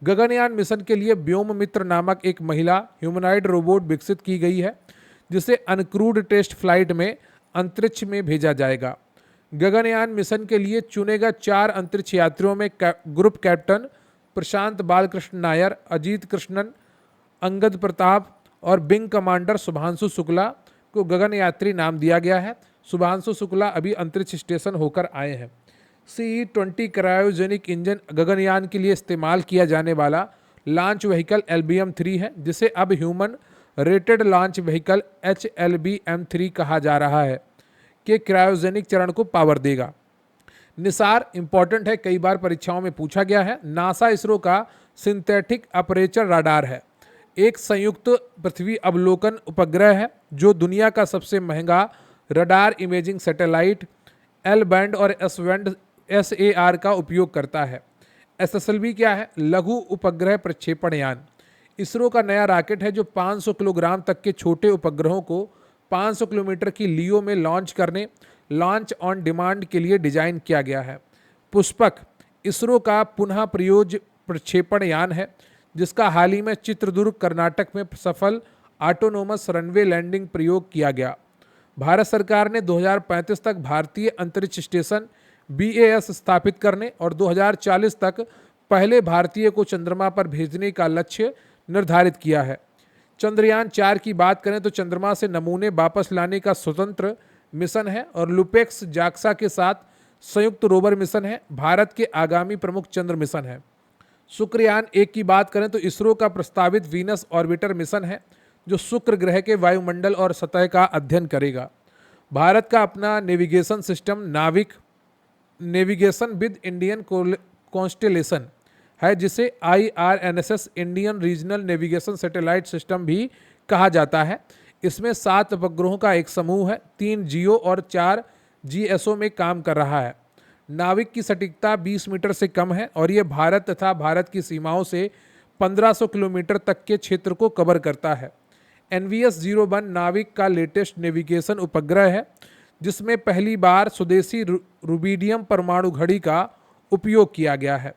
[SPEAKER 1] गगनयान मिशन के लिए व्योम मित्र नामक एक महिला ह्यूमनॉइड रोबोट विकसित की गई है, जिसे अनक्रूड टेस्ट फ्लाइट में अंतरिक्ष में भेजा जाएगा। गगनयान मिशन के लिए चुने गए 4 अंतरिक्ष यात्रियों में ग्रुप कैप्टन प्रशांत बालकृष्ण नायर, अजीत कृष्णन, अंगद प्रताप और विंग कमांडर शुभांशु शुक्ला को गगनयात्री नाम दिया गया है। शुभांशु शुक्ला अभी अंतरिक्ष स्टेशन होकर आए हैं। CE-20 क्रायोजेनिक इंजन गगनयान के लिए इस्तेमाल किया जाने वाला लॉन्च व्हीकल LBM-3 है, जिसे अब human rated launch vehicle HLBM-3 कहा जा रहा है, कि क्रायोजेनिक चरण को पावर देगा। निसार इंपॉर्टेंट है, कई बार परीक्षाओं में पूछा गया है। नासा इसरो का सिंथेटिक अपर्चर रडार है, एक संयुक्त पृथ्वी अवलोकन उपग्रह है जो दुनिया का सबसे महंगा radar imaging satellite L band और S बैंड SAR का उपयोग करता है। SSLV क्या है? लघु उपग्रह प्रक्षेपण यान। इसरो का नया रॉकेट है जो 500 किलोग्राम तक के छोटे उपग्रहों को 500 किलोमीटर की लियो में लॉन्च ऑन डिमांड के लिए डिजाइन किया गया है। पुष्पक इसरो का पुनः प्रयोज्य प्रक्षेपण यान है, जिसका हाल ही में चित्रदुर्ग कर्नाटक में सफल ऑटोनोमस रनवे लैंडिंग प्रयोग किया गया। भारत सरकार ने 2035 तक भारतीय अंतरिक्ष स्टेशन BAS स्थापित करने और 2040 तक पहले भारतीय को चंद्रमा पर भेजने का लक्ष्य निर्धारित किया है। चंद्रयान 4 की बात करें तो चंद्रमा से नमूने वापस लाने का स्वतंत्र मिशन है और लुपेक्स जाक्सा के साथ संयुक्त रोवर मिशन है। भारत के आगामी प्रमुख चंद्र मिशन है। शुक्रयान 1 की बात करें तो इसरो का प्रस्तावित वीनस ऑर्बिटर मिशन है, जो शुक्र ग्रह के वायुमंडल और सतह का अध्ययन करेगा। भारत का अपना नेविगेशन सिस्टम नाविक नेविगेशन विद इंडियन कॉन्स्टेलेशन है, जिसे IRNSS Indian regional navigation satellite system भी कहा जाता है। इसमें 7 उपग्रहों का एक समूह है, 3 जियो और 4 GSO में काम कर रहा है। नाविक की सटीकता 20 मीटर से कम है और यह भारत तथा भारत की सीमाओं से 1500 किलोमीटर तक के क्षेत्र को कवर करता है। NVS-01 नाविक का लेटेस्ट नेविगेशन उपग्रह है, जिसमें पहली बार स्वदेशी रुबिडियम परमाणु घड़ी का उपयोग किया गया है।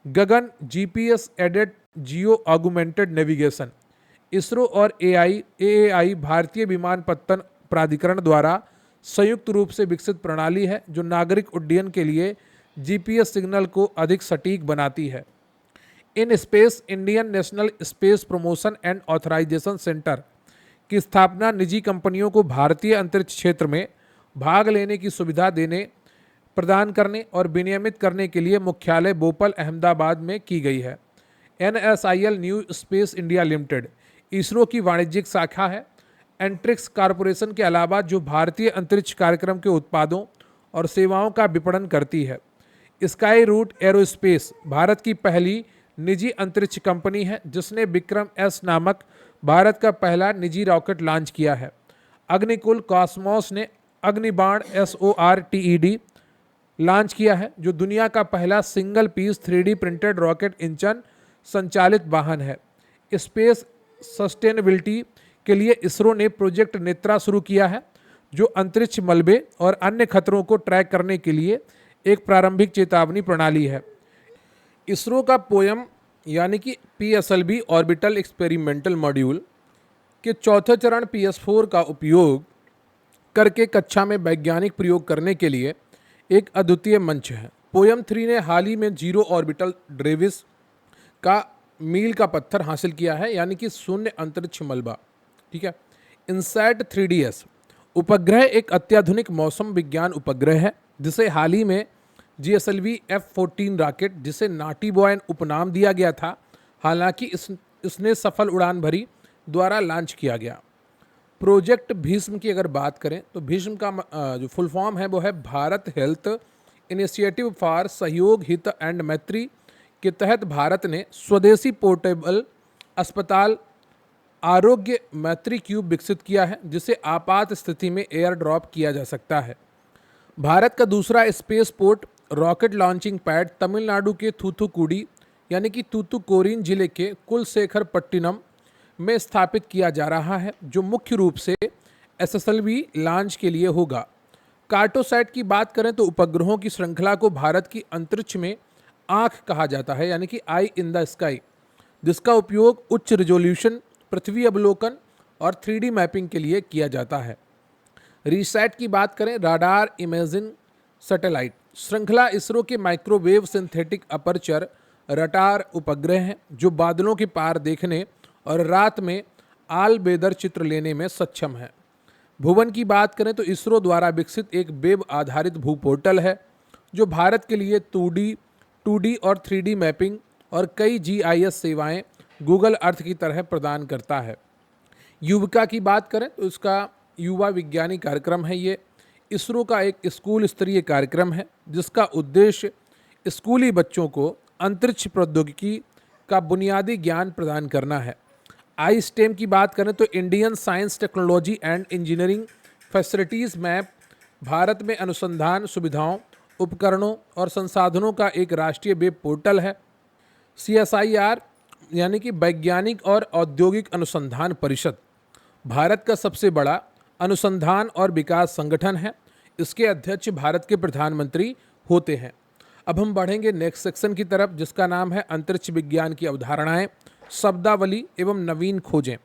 [SPEAKER 1] गगन GPS added geo augmented navigation ISRO और AAI भारतीय विमानपत्तन प्राधिकरण द्वारा संयुक्त रूप से विकसित प्रणाली है, जो नागरिक उड्डयन के लिए GPS सिग्नल को अधिक सटीक बनाती है। In space Indian national space promotion and authorisation centre की स्थापना निजी कंपनियों को भारतीय अंतरिक्ष क्षेत्र में भाग लेने की सुविधा प्रदान करने और विनियमित करने के लिए मुख्यालय भोपाल अहमदाबाद में की गई है। NSIL new space India limited ISRO की वाणिज्यिक शाखा है। एंट्रिक्स कॉरपोरेशन के अलावा जो भारतीय अंतरिक्ष कार्यक्रम के उत्पादों और सेवाओं का विपणन करती है। स्काई रूट एरोस्पेस भारत की पहली निजी अंतरिक्ष कंपनी है, जिसने विक्रम S नामक भारत का पहला निजी रॉकेट लॉन्च किया है। अग्निकुल कॉस्मोस ने अग्निबाण SORTED लॉन्च किया है, जो दुनिया का पहला single piece 3D printed rocket engine संचालित वाहन है। स्पेस सस्टेनेबिलिटी के लिए इसरो ने प्रोजेक्ट नेत्रा शुरू किया है, जो अंतरिक्ष मलबे और अन्य खतरों को ट्रैक करने के लिए एक प्रारंभिक चेतावनी प्रणाली है। इसरो का पोयम यानी कि PSLV ऑर्बिटल एक्सपेरिमेंटल मॉड्यूल के चौथे चरण PS4 का उपयोग करके कक्षा में वैज्ञानिक प्रयोग करने के लिए एक अद्वितीय मंच है। पोयम 3 ने हाल ही में जीरो ऑर्बिटल ड्रेविस का मील का पत्थर हासिल किया है, यानी कि शून्य अंतरिक्ष मलबा। ठीक है। इनसैट 3DS उपग्रह एक अत्याधुनिक मौसम विज्ञान उपग्रह है जिसे हाल ही में GSLV F-14 रॉकेट, जिसे नाटी बॉय उपनाम दिया गया था, हालांकि इसने सफल उड़ान भरी, द्वारा लॉन्च किया गया। प्रोजेक्ट भीष्म की अगर बात करें तो भीष्म का जो फुल फॉर्म है वो है भारत हेल्थ इनिशिएटिव फॉर सहयोग हित एंड मैत्री के तहत भारत ने स्वदेशी पोर्टेबल अस्पताल आरोग्य मैत्री क्यूब विकसित किया है, जिसे आपात स्थिति में एयर ड्रॉप किया जा सकता है। भारत का दूसरा space port rocket launching pad Tamil Nadu के थूथुकुडी यानी कि तूतुकोरिन जिले के कुलशेखरपट्टिनम में स्थापित किया जा रहा है, जो मुख्य रूप से SSLV लॉन्च के लिए होगा। कार्टोसैट की बात करें तो उपग्रहों की श्रृंखला को भारत की अंतरिक्ष में आंख कहा जाता है, यानी कि आई इन द स्काई, जिसका उपयोग उच्च रिजोल्यूशन पृथ्वी अवलोकन और 3D मैपिंग के लिए किया जाता है। रिसैट की बात करें, राडार इमेजिंग सैटेलाइट श्रृंखला इसरो के माइक्रोवेव सिंथेटिक अपर्चर रडार उपग्रह हैं, जो बादलों के पार देखने और रात में आल बेदर चित्र लेने में सक्षम है। भुवन की बात करें तो इसरो द्वारा विकसित एक वेब आधारित भू पोर्टल है, जो भारत के लिए 2D और 3D मैपिंग और कई GIS सेवाएं गूगल अर्थ की तरह प्रदान करता है। युविका की बात करें तो इसका युवा विज्ञानी कार्यक्रम है। ये इसरो का एक स्कूल स्तरीय कार्यक्रम है, जिसका उद्देश्य स्कूली बच्चों को अंतरिक्ष प्रौद्योगिकी का बुनियादी ज्ञान प्रदान करना है। आई स्टेम की बात करें तो Indian science technology and engineering facilities map Bharat में अनुसंधान सुविधाओं, उपकरणों और संसाधनों का एक राष्ट्रीय वेब पोर्टल है। CSIR यानी कि वैज्ञानिक और औद्योगिक अनुसंधान परिषद भारत का सबसे बड़ा अनुसंधान और विकास संगठन है। इसके अध्यक्ष भारत के प्रधानमंत्री होते हैं। अब हम बढ़ेंगे नेक्स्ट सेक्शन की तरफ, जिसका नाम है अंतरिक्ष विज्ञान की अवधारणाएं, शब्दावली एवं नवीन खोजें।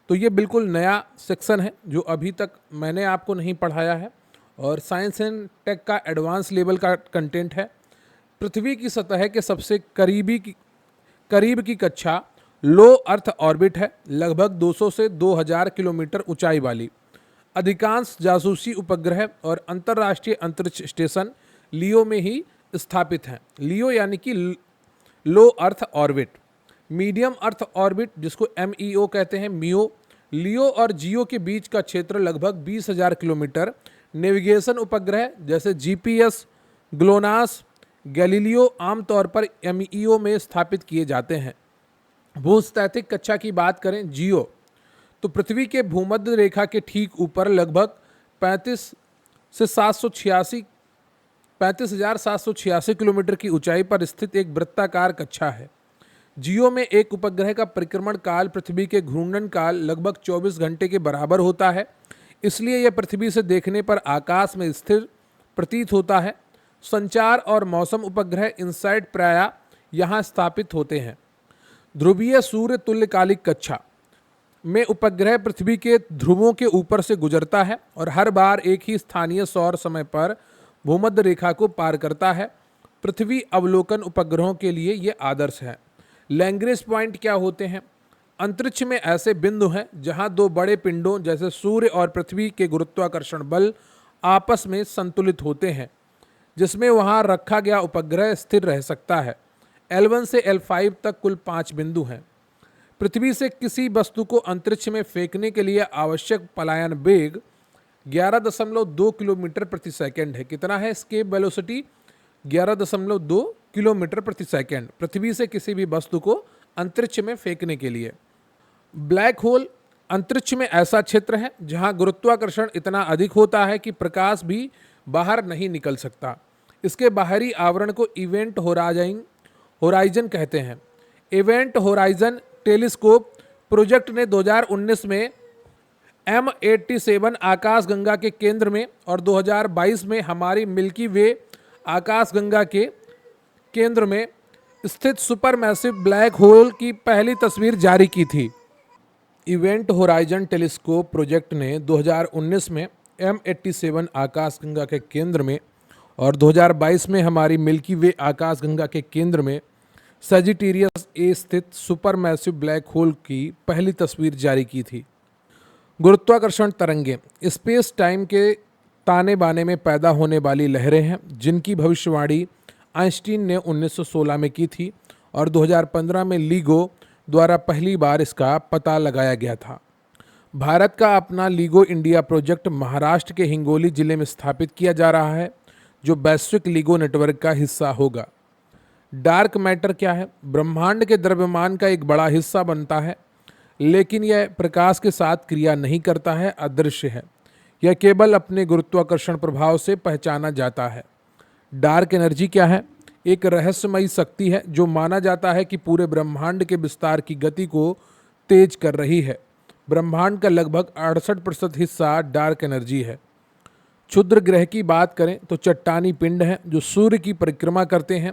[SPEAKER 1] तो ये बिल्कुल नया सेक्शन है जो अभी तक मैंने आपको नहीं पढ़ाया है और साइंस एंड टेक का एडवांस लेवल का कंटेंट है। पृथ्वी की सतह के सबसे करीब की कक्षा लो अर्थ ऑर्बिट है, लगभग 200 से 2000 किलोमीटर ऊंचाई वाली। अधिकांश जासूसी उपग्रह और अंतर्राष्ट्रीय अंतरिक्ष स्टेशन लियो में ही स्थापित हैं। लियो यानी कि low earth orbit. Medium earth orbit, जिसको MEO कहते हैं, मियो, लियो और जियो के बीच का क्षेत्र लगभग 20,000 किलोमीटर। नेविगेशन उपग्रह जैसे GPS, ग्लोनास, गैलीलियो आमतौर पर MEO में स्थापित किए जाते हैं। भूस्थैतिक कक्षा की बात करें, जियो, तो पृथ्वी के भूमध्य रेखा के ठीक ऊपर लगभग 35,786 किलोमीटर की ऊंचाई पर स्थित एक वृत्ताकार कक्षा है। जियो में एक उपग्रह का परिक्रमण काल पृथ्वी के घूर्णन काल लगभग 24 घंटे के बराबर होता है, इसलिए यह पृथ्वी से देखने पर आकाश में स्थिर प्रतीत होता है। संचार और मौसम उपग्रह इनसाइट प्रायः यहाँ स्थापित होते हैं। ध्रुवीय सूर्य तुल्यकालिक कक्षा में उपग्रह पृथ्वी के ध्रुवों के ऊपर से गुजरता है और हर बार एक ही स्थानीय सौर समय पर भूमध्य रेखा को पार करता है। पृथ्वी अवलोकन उपग्रहों के लिए ये आदर्श है। लैग्रेंज पॉइंट क्या होते हैं? अंतरिक्ष में ऐसे बिंदु हैं जहां दो बड़े पिंडों जैसे सूर्य और पृथ्वी के गुरुत्वाकर्षण बल आपस में संतुलित होते हैं, जिसमें वहां रखा गया उपग्रह स्थिर रह सकता है। L1 से L5 तक कुल 5 बिंदु हैं। पृथ्वी से किसी वस्तु को अंतरिक्ष में फेंकने के लिए आवश्यक पलायन वेग 11.2 किलोमीटर प्रति सेकंड है। कितना है एस्केप वेलोसिटी? 11.2 किलोमीटर प्रति सेकंड पृथ्वी से किसी भी वस्तु को अंतरिक्ष में फेंकने के लिए। ब्लैक होल अंतरिक्ष में ऐसा क्षेत्र है जहां गुरुत्वाकर्षण इतना अधिक होता है कि प्रकाश भी बाहर नहीं निकल सकता। इसके बाहरी आवरण को इवेंट होराइजन कहते हैं। इवेंट होराइजन टेलीस्कोप प्रोजेक्ट ने 2019 में M87 आकाशगंगा के केंद्र में और 2022 में हमारी मिल्की वे आकाशगंगा के केंद्र में स्थित सुपरमैसिव ब्लैक होल की पहली तस्वीर जारी की थी। इवेंट होराइजन टेलीस्कोप प्रोजेक्ट ने 2019 में M87 आकाशगंगा के केंद्र में और 2022 में हमारी मिल्की वे आकाशगंगा के केंद्र में सजिटेरियस ए स्थित सुपरमैसिव ब्लैक होल की पहली तस्वीर जारी की थी। गुरुत्वाकर्षण तरंगें स्पेस टाइम के ताने बाने में पैदा होने वाली लहरें हैं, जिनकी भविष्यवाणी आइंस्टीन ने 1916 में की थी और 2015 में लीगो द्वारा पहली बार इसका पता लगाया गया था। भारत का अपना लीगो इंडिया प्रोजेक्ट महाराष्ट्र के हिंगोली जिले में स्थापित किया जा रहा है, जो वैश्विक लीगो नेटवर्क का हिस्सा होगा। डार्क मैटर क्या है? ब्रह्मांड के द्रव्यमान का एक बड़ा हिस्सा बनता है, लेकिन यह प्रकाश के साथ क्रिया नहीं करता है, अदृश्य है। यह केवल अपने गुरुत्वाकर्षण प्रभाव से पहचाना जाता है। डार्क एनर्जी क्या है? एक रहस्यमयी शक्ति है जो माना जाता है कि पूरे ब्रह्मांड के विस्तार की गति को तेज कर रही है। ब्रह्मांड का लगभग 68% हिस्सा डार्क एनर्जी है। क्षुद्र ग्रह की बात करें तो चट्टानी पिंड हैं जो सूर्य की परिक्रमा करते हैं।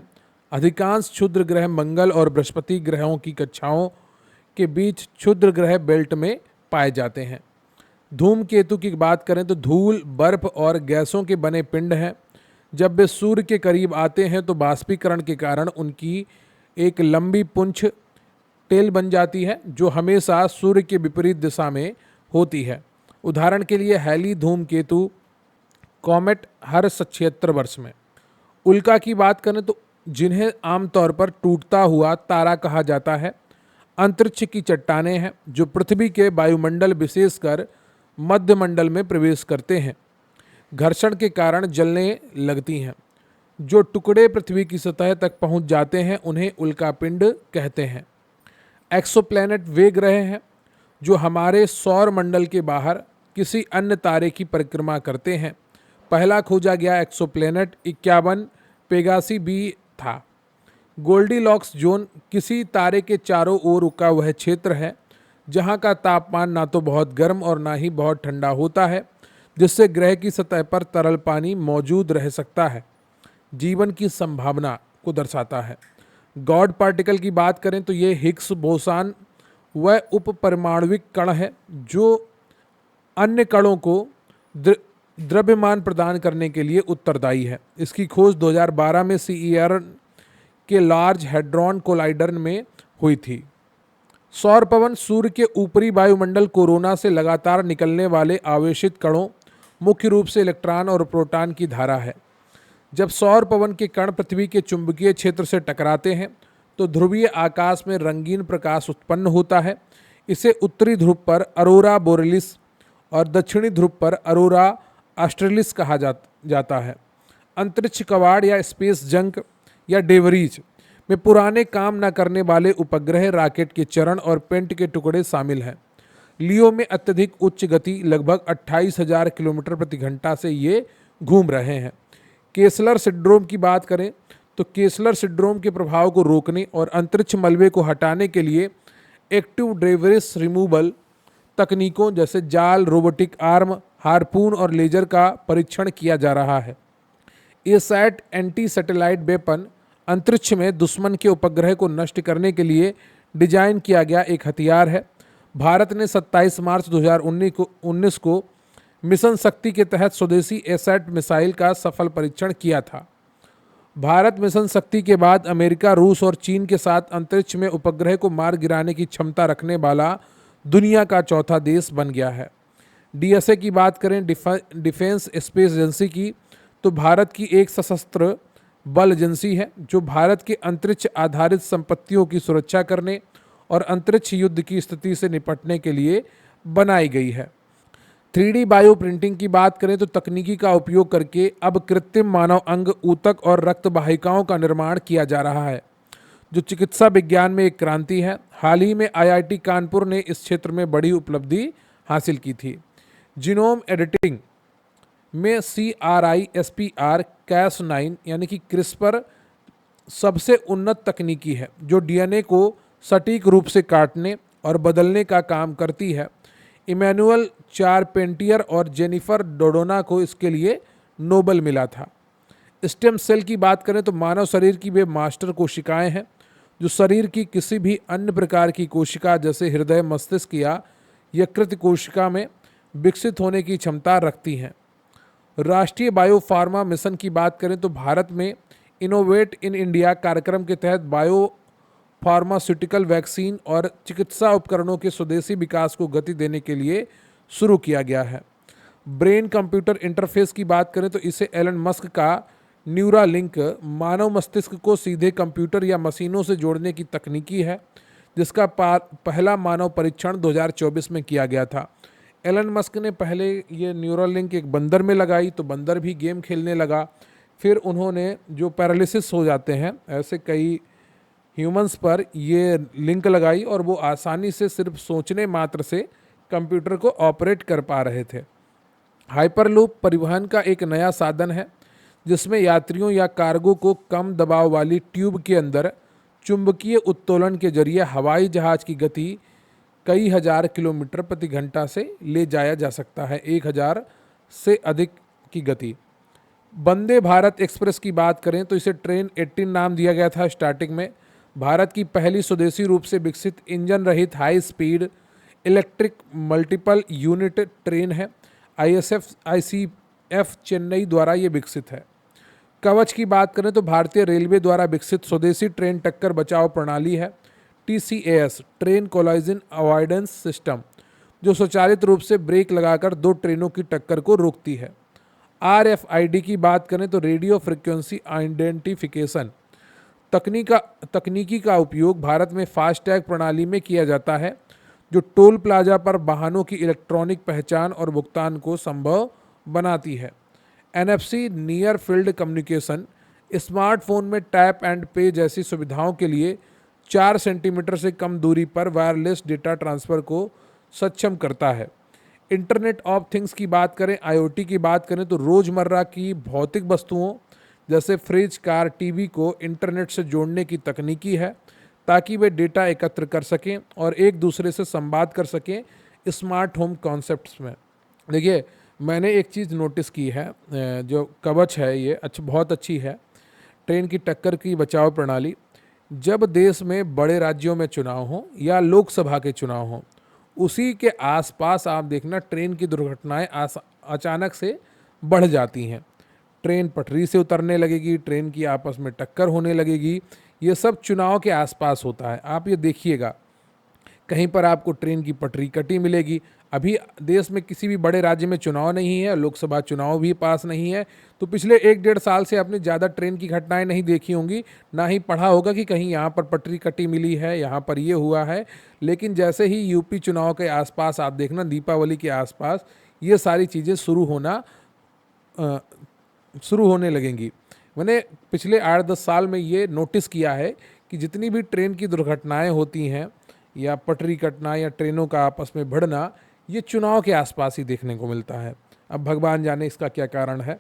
[SPEAKER 1] अधिकांश क्षुद्र ग्रह मंगल और बृहस्पति ग्रहों की कक्षाओं के बीच क्षुद्र ग्रह बेल्ट में पाए जाते हैं। धूमकेतु की बात करें तो धूल, बर्फ और गैसों के बने पिंड हैं। जब वे सूर्य के करीब आते हैं तो बाष्पीकरण के कारण उनकी एक लंबी पूंछ टेल बन जाती है, जो हमेशा सूर्य के विपरीत दिशा में होती है। उदाहरण के लिए हैली धूमकेतु कॉमेट हर 76 वर्ष में। उल्का की बात करें तो जिन्हें आमतौर पर टूटता हुआ तारा कहा जाता है, अंतरिक्ष की चट्टानें हैं जो पृथ्वी के वायुमंडल विशेषकर मध्यमंडल में प्रवेश करते हैं। घर्षण के कारण जलने लगती हैं। जो टुकड़े पृथ्वी की सतह तक पहुंच जाते हैं उन्हें उल्कापिंड कहते हैं। एक्सोप्लैनेट वे ग्रह हैं जो हमारे सौर मंडल के बाहर किसी अन्य तारे की परिक्रमा करते हैं। पहला खोजा गया एक्सोप्लैनेट 51 पेगासी बी था। गोल्डीलॉक्स जोन किसी तारे के चारों ओर का वह क्षेत्र है जहां का तापमान ना तो बहुत गर्म और ना ही बहुत ठंडा होता है, जिससे ग्रह की सतह पर तरल पानी मौजूद रह सकता है। जीवन की संभावना को दर्शाता है। गॉड पार्टिकल की बात करें तो ये हिग्स बोसान वह उप परमाणविक कण है जो अन्य कणों को द्रव्यमान प्रदान करने के लिए उत्तरदायी है। इसकी खोज 2012 में CERN के लार्ज हैड्रॉन कोलाइडर में हुई थी। सौर पवन सूर्य के ऊपरी वायुमंडल कोरोना से लगातार निकलने वाले आवेशित कणों, मुख्य रूप से इलेक्ट्रॉन और प्रोटॉन की धारा है। जब सौर पवन के कण पृथ्वी के चुंबकीय क्षेत्र से टकराते हैं तो ध्रुवीय आकाश में रंगीन प्रकाश उत्पन्न होता है। इसे उत्तरी ध्रुव पर अरोरा बोरेलिस और दक्षिणी ध्रुव पर अरोरा ऑस्ट्रेलिस कहा जाता है। अंतरिक्ष कवाड़ या स्पेस जंक या डेवरीज में पुराने काम न करने वाले उपग्रह, रॉकेट के चरण और पेंट के टुकड़े शामिल हैं। लियो में अत्यधिक उच्च गति लगभग 28,000 किलोमीटर प्रति घंटा से ये घूम रहे हैं। केसलर सिंड्रोम की बात करें तो केसलर सिंड्रोम के प्रभाव को रोकने और अंतरिक्ष मलबे को हटाने के लिए एक्टिव डेब्रिस रिमूवल तकनीकों जैसे जाल, रोबोटिक आर्म, हार्पून और लेजर का परीक्षण किया जा रहा है। एसैट एंटी सैटेलाइट वेपन अंतरिक्ष में दुश्मन के उपग्रह को नष्ट करने के लिए डिजाइन किया गया एक हथियार है। भारत ने 27 मार्च 2019 को मिशन शक्ति के तहत स्वदेशी एसैट मिसाइल का सफल परीक्षण किया था। भारत मिशन शक्ति के बाद अमेरिका, रूस और चीन के साथ अंतरिक्ष में उपग्रह को मार गिराने की क्षमता रखने वाला दुनिया का चौथा देश बन गया है। DSA की बात करें, डिफेंस स्पेस एजेंसी की, तो भारत की एक सशस्त्र बल एजेंसी है जो भारत के अंतरिक्ष आधारित संपत्तियों की सुरक्षा करने और अंतरिक्ष युद्ध की स्थिति से निपटने के लिए बनाई गई है। 3D बायो प्रिंटिंग की बात करें तो तकनीकी का उपयोग करके अब कृत्रिम मानव अंग, ऊतक और रक्त वाहिकाओं का निर्माण किया जा रहा है, जो चिकित्सा विज्ञान में एक क्रांति है। हाल ही में IIT कानपुर ने इस क्षेत्र में बड़ी उपलब्धि हासिल की थी। जीनोम एडिटिंग में CRISPR Cas9 यानी कि क्रिस्पर सबसे उन्नत तकनीकी है जो DNA को सटीक रूप से काटने और बदलने का काम करती है। इमैनुअल चारपेंटियर और जेनिफर डोडोना को इसके लिए नोबेल मिला था। स्टेम सेल की बात करें तो मानव शरीर की वे मास्टर कोशिकाएं हैं जो शरीर की किसी भी अन्य प्रकार की कोशिका जैसे हृदय, मस्तिष्क या यकृत कोशिका में विकसित होने की क्षमता रखती हैं। राष्ट्रीय बायोफार्मा मिशन की बात करें तो भारत में इनोवेट इन इंडिया कार्यक्रम के तहत बायो फार्मास्यूटिकल वैक्सीन और चिकित्सा उपकरणों के स्वदेशी विकास को गति देने के लिए शुरू किया गया है। ब्रेन कंप्यूटर इंटरफेस की बात करें तो इसे एलन मस्क का न्यूरालिंक मानव मस्तिष्क को सीधे कंप्यूटर या मशीनों से जोड़ने की तकनीकी है, जिसका पहला मानव परीक्षण 2024 में किया गया था। एलन मस्क ने पहले ये न्यूरालिंक एक बंदर में लगाई तो बंदर भी गेम खेलने लगा। फिर उन्होंने जो पैरालिसिस हो जाते हैं ऐसे कई ह्यूमंस पर ये लिंक लगाई और वो आसानी से सिर्फ सोचने मात्र से कंप्यूटर को ऑपरेट कर पा रहे थे। हाइपरलूप परिवहन का एक नया साधन है जिसमें यात्रियों या कार्गो को कम दबाव वाली ट्यूब के अंदर चुंबकीय उत्तोलन के जरिए हवाई जहाज की गति कई हजार किलोमीटर प्रति घंटा से ले जाया जा सकता है, 1000 से अधिक की गति। वंदे भारत एक्सप्रेस की बात करें तो इसे ट्रेन 18 नाम दिया गया था स्टार्टिंग में। भारत की पहली स्वदेशी रूप से विकसित इंजन रहित high speed electric multiple unit train है। ICF चेन्नई द्वारा ये विकसित है। कवच की बात करें तो भारतीय रेलवे द्वारा विकसित स्वदेशी ट्रेन टक्कर बचाव प्रणाली है, TCAS train collision avoidance system, जो स्वचालित रूप से ब्रेक लगाकर दो ट्रेनों की टक्कर को रोकती है। RFID की बात करें तो रेडियो फ्रिक्वेंसी आइडेंटिफिकेशन तकनीकी का उपयोग भारत में फास्टैग प्रणाली में किया जाता है, जो टोल प्लाजा पर वाहनों की इलेक्ट्रॉनिक पहचान और भुगतान को संभव बनाती है। NFC near field communication smartphone में टैप एंड पे जैसी सुविधाओं के लिए 4 सेंटीमीटर से कम दूरी पर वायरलेस डेटा ट्रांसफ़र को सक्षम करता है। इंटरनेट ऑफ थिंग्स की बात करें, IoT की बात करें तो रोज़मर्रा की भौतिक वस्तुओं जैसे फ्रिज, कार, टीवी को इंटरनेट से जोड़ने की तकनीकी है ताकि वे डेटा एकत्र कर सकें और एक दूसरे से संवाद कर सकें स्मार्ट होम कॉन्सेप्ट्स में। देखिए, मैंने एक चीज़ नोटिस की है, जो कवच है ये बहुत अच्छी है, ट्रेन की टक्कर की बचाव प्रणाली। जब देश में बड़े राज्यों में चुनाव हो या लोकसभा के चुनाव हो, उसी के आसपास आप देखना ट्रेन की दुर्घटनाएं अचानक से बढ़ जाती हैं। ट्रेन पटरी से उतरने लगेगी, ट्रेन की आपस में टक्कर होने लगेगी। ये सब चुनाव के आसपास होता है। आप ये देखिएगा, कहीं पर आपको ट्रेन की पटरी कटी मिलेगी। अभी देश में किसी भी बड़े राज्य में चुनाव नहीं है, लोकसभा चुनाव भी पास नहीं है, तो पिछले 1-1.5 साल से आपने ज़्यादा ट्रेन की घटनाएं नहीं देखी होंगी, ना ही पढ़ा होगा कि कहीं यहाँ पर पटरी कटी मिली है, यहाँ पर ये हुआ है। लेकिन जैसे ही यूपी चुनाव के आसपास आप देखना, दीपावली के आसपास ये सारी चीज़ें शुरू होने लगेंगी। मैंने पिछले 8-10 साल में ये नोटिस किया है कि जितनी भी ट्रेन की दुर्घटनाएं होती हैं या पटरी कटना या ट्रेनों का आपस में भिड़ना, ये चुनाव के आसपास ही देखने को मिलता है। अब भगवान जाने इसका क्या कारण है।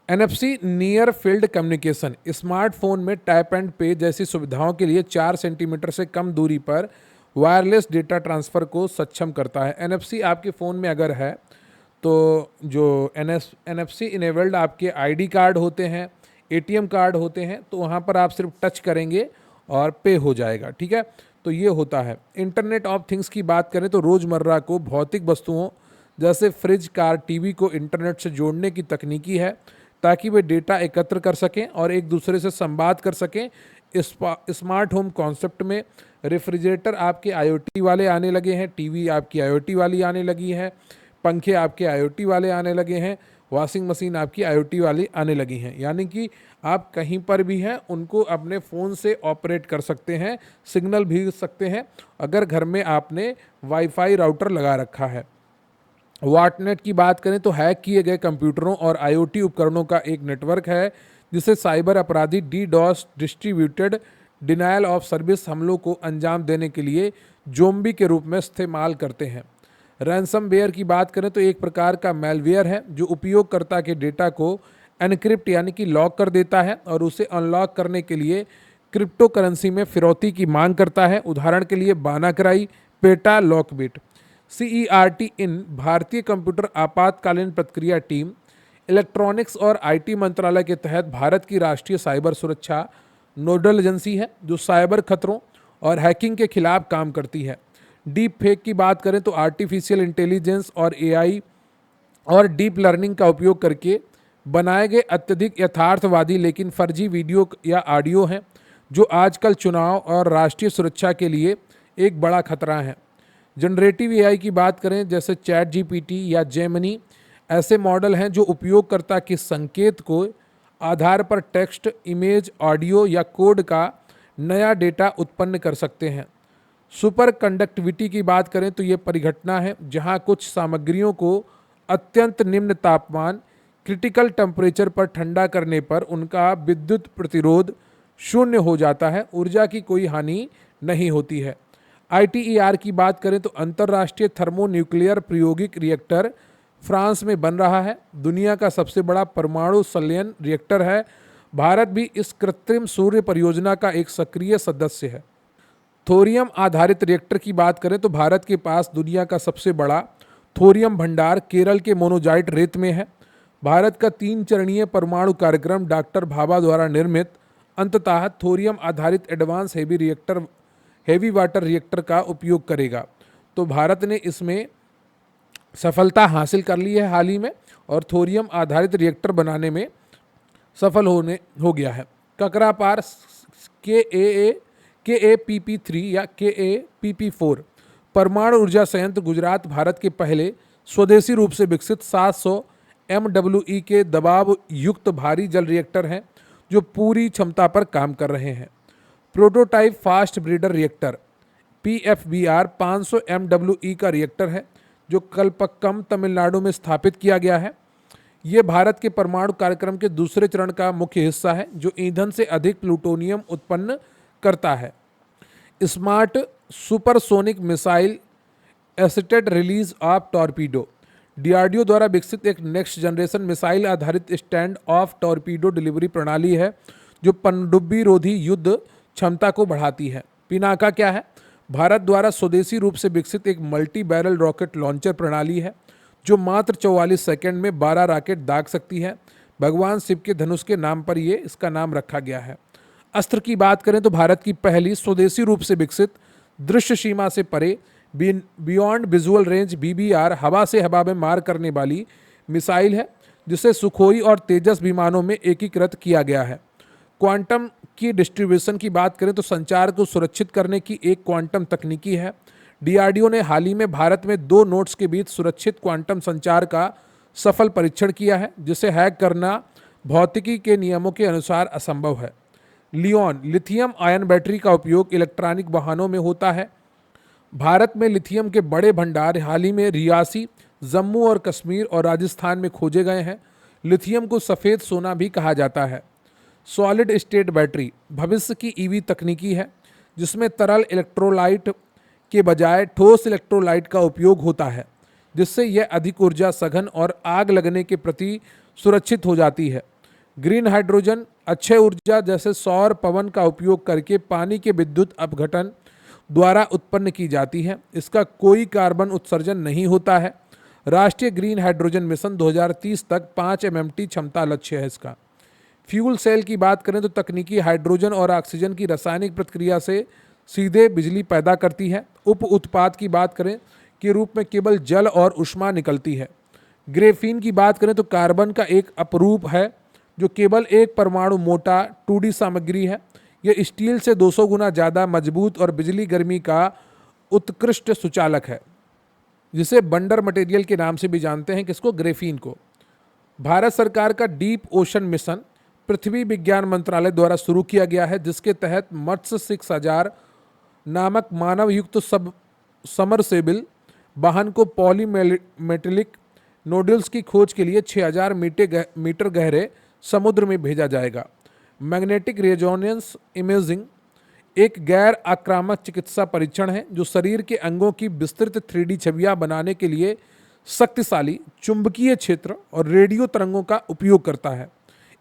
[SPEAKER 1] NFC near field communication smartphone में टैप एंड पे जैसी सुविधाओं के लिए 4 सेंटीमीटर से कम दूरी पर वायरलेस डेटा ट्रांसफ़र को सक्षम करता है। NFC आपके फ़ोन में अगर है तो जो NFC इनेबल्ड आपके ID कार्ड होते हैं, ATM कार्ड होते हैं, तो वहाँ पर आप सिर्फ टच करेंगे और पे हो जाएगा। ठीक है, तो ये होता है। इंटरनेट ऑफ थिंग्स की बात करें तो रोज़मर्रा को भौतिक वस्तुओं जैसे फ्रिज, कार, टीवी को इंटरनेट से जोड़ने की तकनीकी है ताकि वे डेटा एकत्र कर सकें और एक दूसरे से संवाद कर सकें। स्मार्ट होम कॉन्सेप्ट में रेफ्रिजरेटर आपके IoT वाले आने लगे हैं, टीवी आपकी IoT वाली आने लगी है, पंखे आपके IoT वाले आने लगे हैं, वॉशिंग मशीन आपकी IoT वाली आने लगी हैं। यानी कि आप कहीं पर भी हैं उनको अपने फ़ोन से ऑपरेट कर सकते हैं, सिग्नल भेज सकते हैं अगर घर में आपने वाईफाई राउटर लगा रखा है। वाटनेट की बात करें तो हैक किए गए कंप्यूटरों और IoT उपकरणों का एक नेटवर्क है जिसे साइबर अपराधी DDoS distributed denial of service हमलों को अंजाम देने के लिए ज़ोंबी के रूप में इस्तेमाल करते हैं। रैंसमवेयर की बात करें तो एक प्रकार का मैलवेयर है जो उपयोगकर्ता के डेटा को एनक्रिप्ट यानी कि लॉक कर देता है और उसे अनलॉक करने के लिए क्रिप्टो करेंसी में फिरौती की मांग करता है। उदाहरण के लिए बानाक्राई, पेटा, लॉकबिट। CERT इन भारतीय कंप्यूटर आपातकालीन प्रतिक्रिया टीम इलेक्ट्रॉनिक्स और IT मंत्रालय के तहत भारत की राष्ट्रीय साइबर सुरक्षा नोडल एजेंसी है जो साइबर खतरों और हैकिंग के खिलाफ काम करती है। डीप फेक की बात करें तो आर्टिफिशियल इंटेलिजेंस और एआई और डीप लर्निंग का उपयोग करके बनाए गए अत्यधिक यथार्थवादी लेकिन फर्जी वीडियो या ऑडियो हैं जो आजकल चुनाव और राष्ट्रीय सुरक्षा के लिए एक बड़ा खतरा है। जनरेटिव एआई की बात करें जैसे चैट जीपीटी या जेमिनी, ऐसे मॉडल हैं जो उपयोगकर्ता के संकेत को आधार पर टेक्स्ट, इमेज, ऑडियो या कोड का नया डेटा उत्पन्न कर सकते हैं। सुपर कंडक्टिविटी की बात करें तो ये परिघटना है जहां कुछ सामग्रियों को अत्यंत निम्न तापमान क्रिटिकल टेम्परेचर पर ठंडा करने पर उनका विद्युत प्रतिरोध शून्य हो जाता है, ऊर्जा की कोई हानि नहीं होती है। आईटीईआर की बात करें तो अंतर्राष्ट्रीय थर्मोन्यूक्लियर प्रायोगिक रिएक्टर फ्रांस में बन रहा है, दुनिया का सबसे बड़ा परमाणु संलयन रिएक्टर है। भारत भी इस कृत्रिम सूर्य परियोजना का एक सक्रिय सदस्य है। थोरियम आधारित रिएक्टर की बात करें तो भारत के पास दुनिया का सबसे बड़ा थोरियम भंडार केरल के मोनोजाइट रेत में है। भारत का 3 चरणीय परमाणु कार्यक्रम डॉक्टर भाभा द्वारा निर्मित अंततः थोरियम आधारित एडवांस हेवी वाटर रिएक्टर का उपयोग करेगा। तो भारत ने इसमें सफलता हासिल कर ली है हाल ही में और थोरियम आधारित रिएक्टर बनाने में सफल हो गया है। ककरापार KAPP3 या KAPP4 परमाणु ऊर्जा संयंत्र गुजरात भारत के पहले स्वदेशी रूप से विकसित 700 MWE के दबाव युक्त भारी जल रिएक्टर हैं जो पूरी क्षमता पर काम कर रहे हैं। Prototype fast breeder reactor PFBR 500 MWE का रिएक्टर है जो कलपक्कम तमिलनाडु में स्थापित किया गया है। ये भारत के परमाणु कार्यक्रम के दूसरे चरण का मुख्य हिस्सा है जो ईंधन से अधिक प्लूटोनियम उत्पन्न करता है। Smart supersonic missile acetate release of torpedo DRDO द्वारा विकसित एक नेक्स्ट जनरेशन मिसाइल आधारित स्टैंड ऑफ टॉर्पीडो डिलीवरी प्रणाली है जो पनडुब्बी रोधी युद्ध क्षमता को बढ़ाती है। पिनाका क्या है? भारत द्वारा स्वदेशी रूप से विकसित एक मल्टी बैरल रॉकेट लॉन्चर प्रणाली है जो मात्र 44 सेकंड में 12 रॉकेट दाग सकती है। भगवान शिव के धनुष के नाम पर ये इसका नाम रखा गया है। अस्त्र की बात करें तो भारत की पहली स्वदेशी रूप से विकसित दृश्य सीमा से परे बियॉन्ड विजुअल रेंज BBR हवा से हवा में मार करने वाली मिसाइल है जिसे सुखोई और तेजस विमानों में एकीकृत किया गया है। क्वांटम की डिस्ट्रीब्यूशन की बात करें तो संचार को सुरक्षित करने की एक क्वांटम तकनीकी है। डीआरडीओ ने हाल ही में भारत में 2 नोड्स के बीच सुरक्षित क्वांटम संचार का सफल परीक्षण किया है जिसे हैक करना भौतिकी के नियमों के अनुसार असंभव है। लियोन लिथियम आयन बैटरी का उपयोग इलेक्ट्रॉनिक वाहनों में होता है। भारत में लिथियम के बड़े भंडार हाल ही में रियासी, जम्मू और कश्मीर और राजस्थान में खोजे गए हैं। लिथियम को सफ़ेद सोना भी कहा जाता है। सॉलिड स्टेट बैटरी भविष्य की ईवी तकनीकी है जिसमें तरल इलेक्ट्रोलाइट के बजाय ठोस इलेक्ट्रोलाइट का उपयोग होता है जिससे यह अधिक ऊर्जा सघन और आग लगने के प्रति सुरक्षित हो जाती है। ग्रीन हाइड्रोजन अक्षय ऊर्जा जैसे सौर पवन का उपयोग करके पानी के विद्युत अपघटन द्वारा उत्पन्न की जाती है। इसका कोई कार्बन उत्सर्जन नहीं होता है। राष्ट्रीय ग्रीन हाइड्रोजन मिशन 2030 तक 5 MMT क्षमता लक्ष्य है इसका। फ्यूल सेल की बात करें तो तकनीकी हाइड्रोजन और ऑक्सीजन की रासायनिक प्रतिक्रिया से सीधे बिजली पैदा करती है। उप उत्पाद की बात करें के रूप में केवल जल और ऊष्मा निकलती है। ग्रेफीन की बात करें तो कार्बन का एक अपरूप है जो केवल एक परमाणु मोटा 2D सामग्री है। यह स्टील से 200 गुना ज़्यादा मजबूत और बिजली गर्मी का उत्कृष्ट सुचालक है जिसे बंडर मटेरियल के नाम से भी जानते हैं किसको, ग्रेफीन को। भारत सरकार का डीप ओशन मिशन पृथ्वी विज्ञान मंत्रालय द्वारा शुरू किया गया है जिसके तहत मत्स्य 6000 नामक मानव युक्त समरसेबल वाहन को पॉलीमेटेलिक नोडल्स की खोज के लिए 6000 मीटर गहरे समुद्र में भेजा जाएगा। मैग्नेटिक रेजोनेंस इमेजिंग एक गैर आक्रामक चिकित्सा परीक्षण है जो शरीर के अंगों की विस्तृत 3D छवियां बनाने के लिए शक्तिशाली चुंबकीय क्षेत्र और रेडियो तरंगों का उपयोग करता है।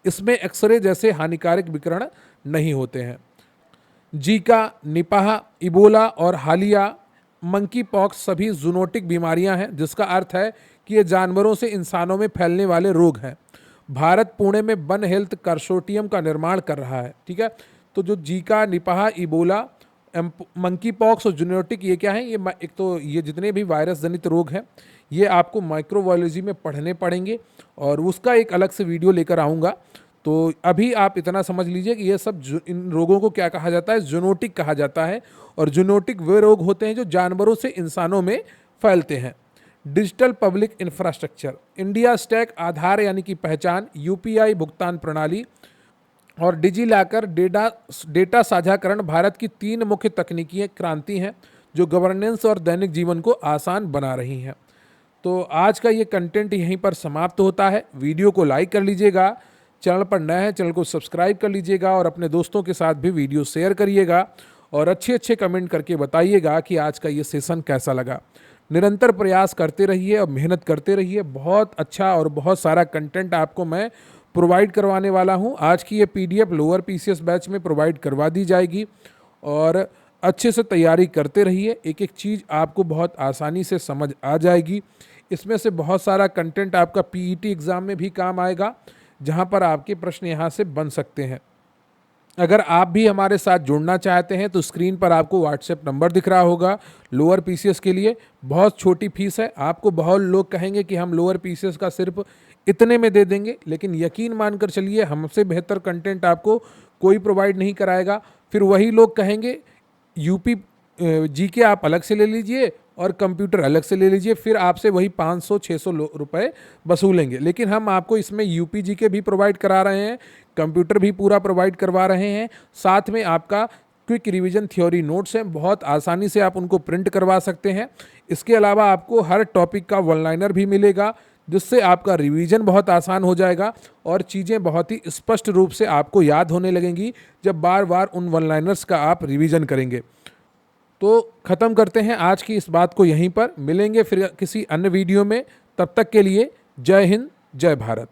[SPEAKER 1] इसमें एक्सरे जैसे हानिकारक विकिरण नहीं होते हैं। जीका, निपाह, इबोला और हालिया मंकी पॉक्स सभी जूनोटिक बीमारियां हैं जिसका अर्थ है कि ये जानवरों से इंसानों में फैलने वाले रोग हैं। भारत पुणे में वन हेल्थ कंसोर्टियम का निर्माण कर रहा है। ठीक है, तो जो Zika, Nipah, Ebola, monkey pox और जूनोटिक, ये क्या है? ये एक तो ये जितने भी वायरस जनित रोग हैं ये आपको माइक्रोबायोलॉजी में पढ़ने पड़ेंगे और उसका एक अलग से वीडियो लेकर आऊँगा। तो अभी आप इतना समझ लीजिए कि ये सब इन रोगों को क्या कहा जाता है? जूनोटिक कहा जाता है। और जूनोटिक वे रोग होते हैं जो जानवरों से इंसानों में फैलते हैं। Digital public infrastructure, India stack, Aadhaar यानी कि पहचान, यूपीआई भुगतान प्रणाली और डिजिलॉकर डेटा साझाकरण भारत की 3 मुख्य तकनीकी क्रांति हैं जो गवर्नेंस और दैनिक जीवन को आसान बना रही हैं। तो आज का ये कंटेंट यहीं पर समाप्त होता है। वीडियो को लाइक कर लीजिएगा, चैनल पर नए हैं चैनल को सब्सक्राइब कर लीजिएगा और अपने दोस्तों के साथ भी वीडियो शेयर करिएगा और अच्छे अच्छे कमेंट करके बताइएगा कि आज का ये सेशन कैसा लगा। निरंतर प्रयास करते रहिए और मेहनत करते रहिए। बहुत अच्छा और बहुत सारा कंटेंट आपको मैं प्रोवाइड करवाने वाला हूँ। आज की ये पीडीएफ लोअर पीसीएस बैच में प्रोवाइड करवा दी जाएगी और अच्छे से तैयारी करते रहिए। एक एक चीज़ आपको बहुत आसानी से समझ आ जाएगी। इसमें से बहुत सारा कंटेंट आपका पीईटी एग्ज़ाम में भी काम आएगा, जहाँ पर आपके प्रश्न यहाँ से बन सकते हैं। अगर आप भी हमारे साथ जुड़ना चाहते हैं तो स्क्रीन पर आपको व्हाट्सएप नंबर दिख रहा होगा। लोअर पीसीएस के लिए बहुत छोटी फीस है। आपको बहुत लोग कहेंगे कि हम लोअर पीसीएस का सिर्फ इतने में दे देंगे, लेकिन यकीन मानकर चलिए हमसे बेहतर कंटेंट आपको कोई प्रोवाइड नहीं कराएगा। फिर वही लोग कहेंगे यूपी जीके आप अलग से ले लीजिए और कंप्यूटर अलग से ले लीजिए, फिर आपसे वही 500-600 रुपए वसूलेंगे। लेकिन हम आपको इसमें यूपी जीके भी प्रोवाइड करा रहे हैं, कंप्यूटर भी पूरा प्रोवाइड करवा रहे हैं, साथ में आपका क्विक रिवीजन थ्योरी नोट्स हैं, बहुत आसानी से आप उनको प्रिंट करवा सकते हैं। इसके अलावा आपको हर टॉपिक का वन लाइनर भी मिलेगा, जिससे आपका रिवीजन बहुत आसान हो जाएगा और चीज़ें बहुत ही स्पष्ट रूप से आपको याद होने लगेंगी जब बार बार उन वन लाइनर्स का आप रिवीजन करेंगे। तो ख़त्म करते हैं आज की इस बात को यहीं पर। मिलेंगे फिर किसी अन्य वीडियो में। तब तक के लिए जय हिंद, जय भारत।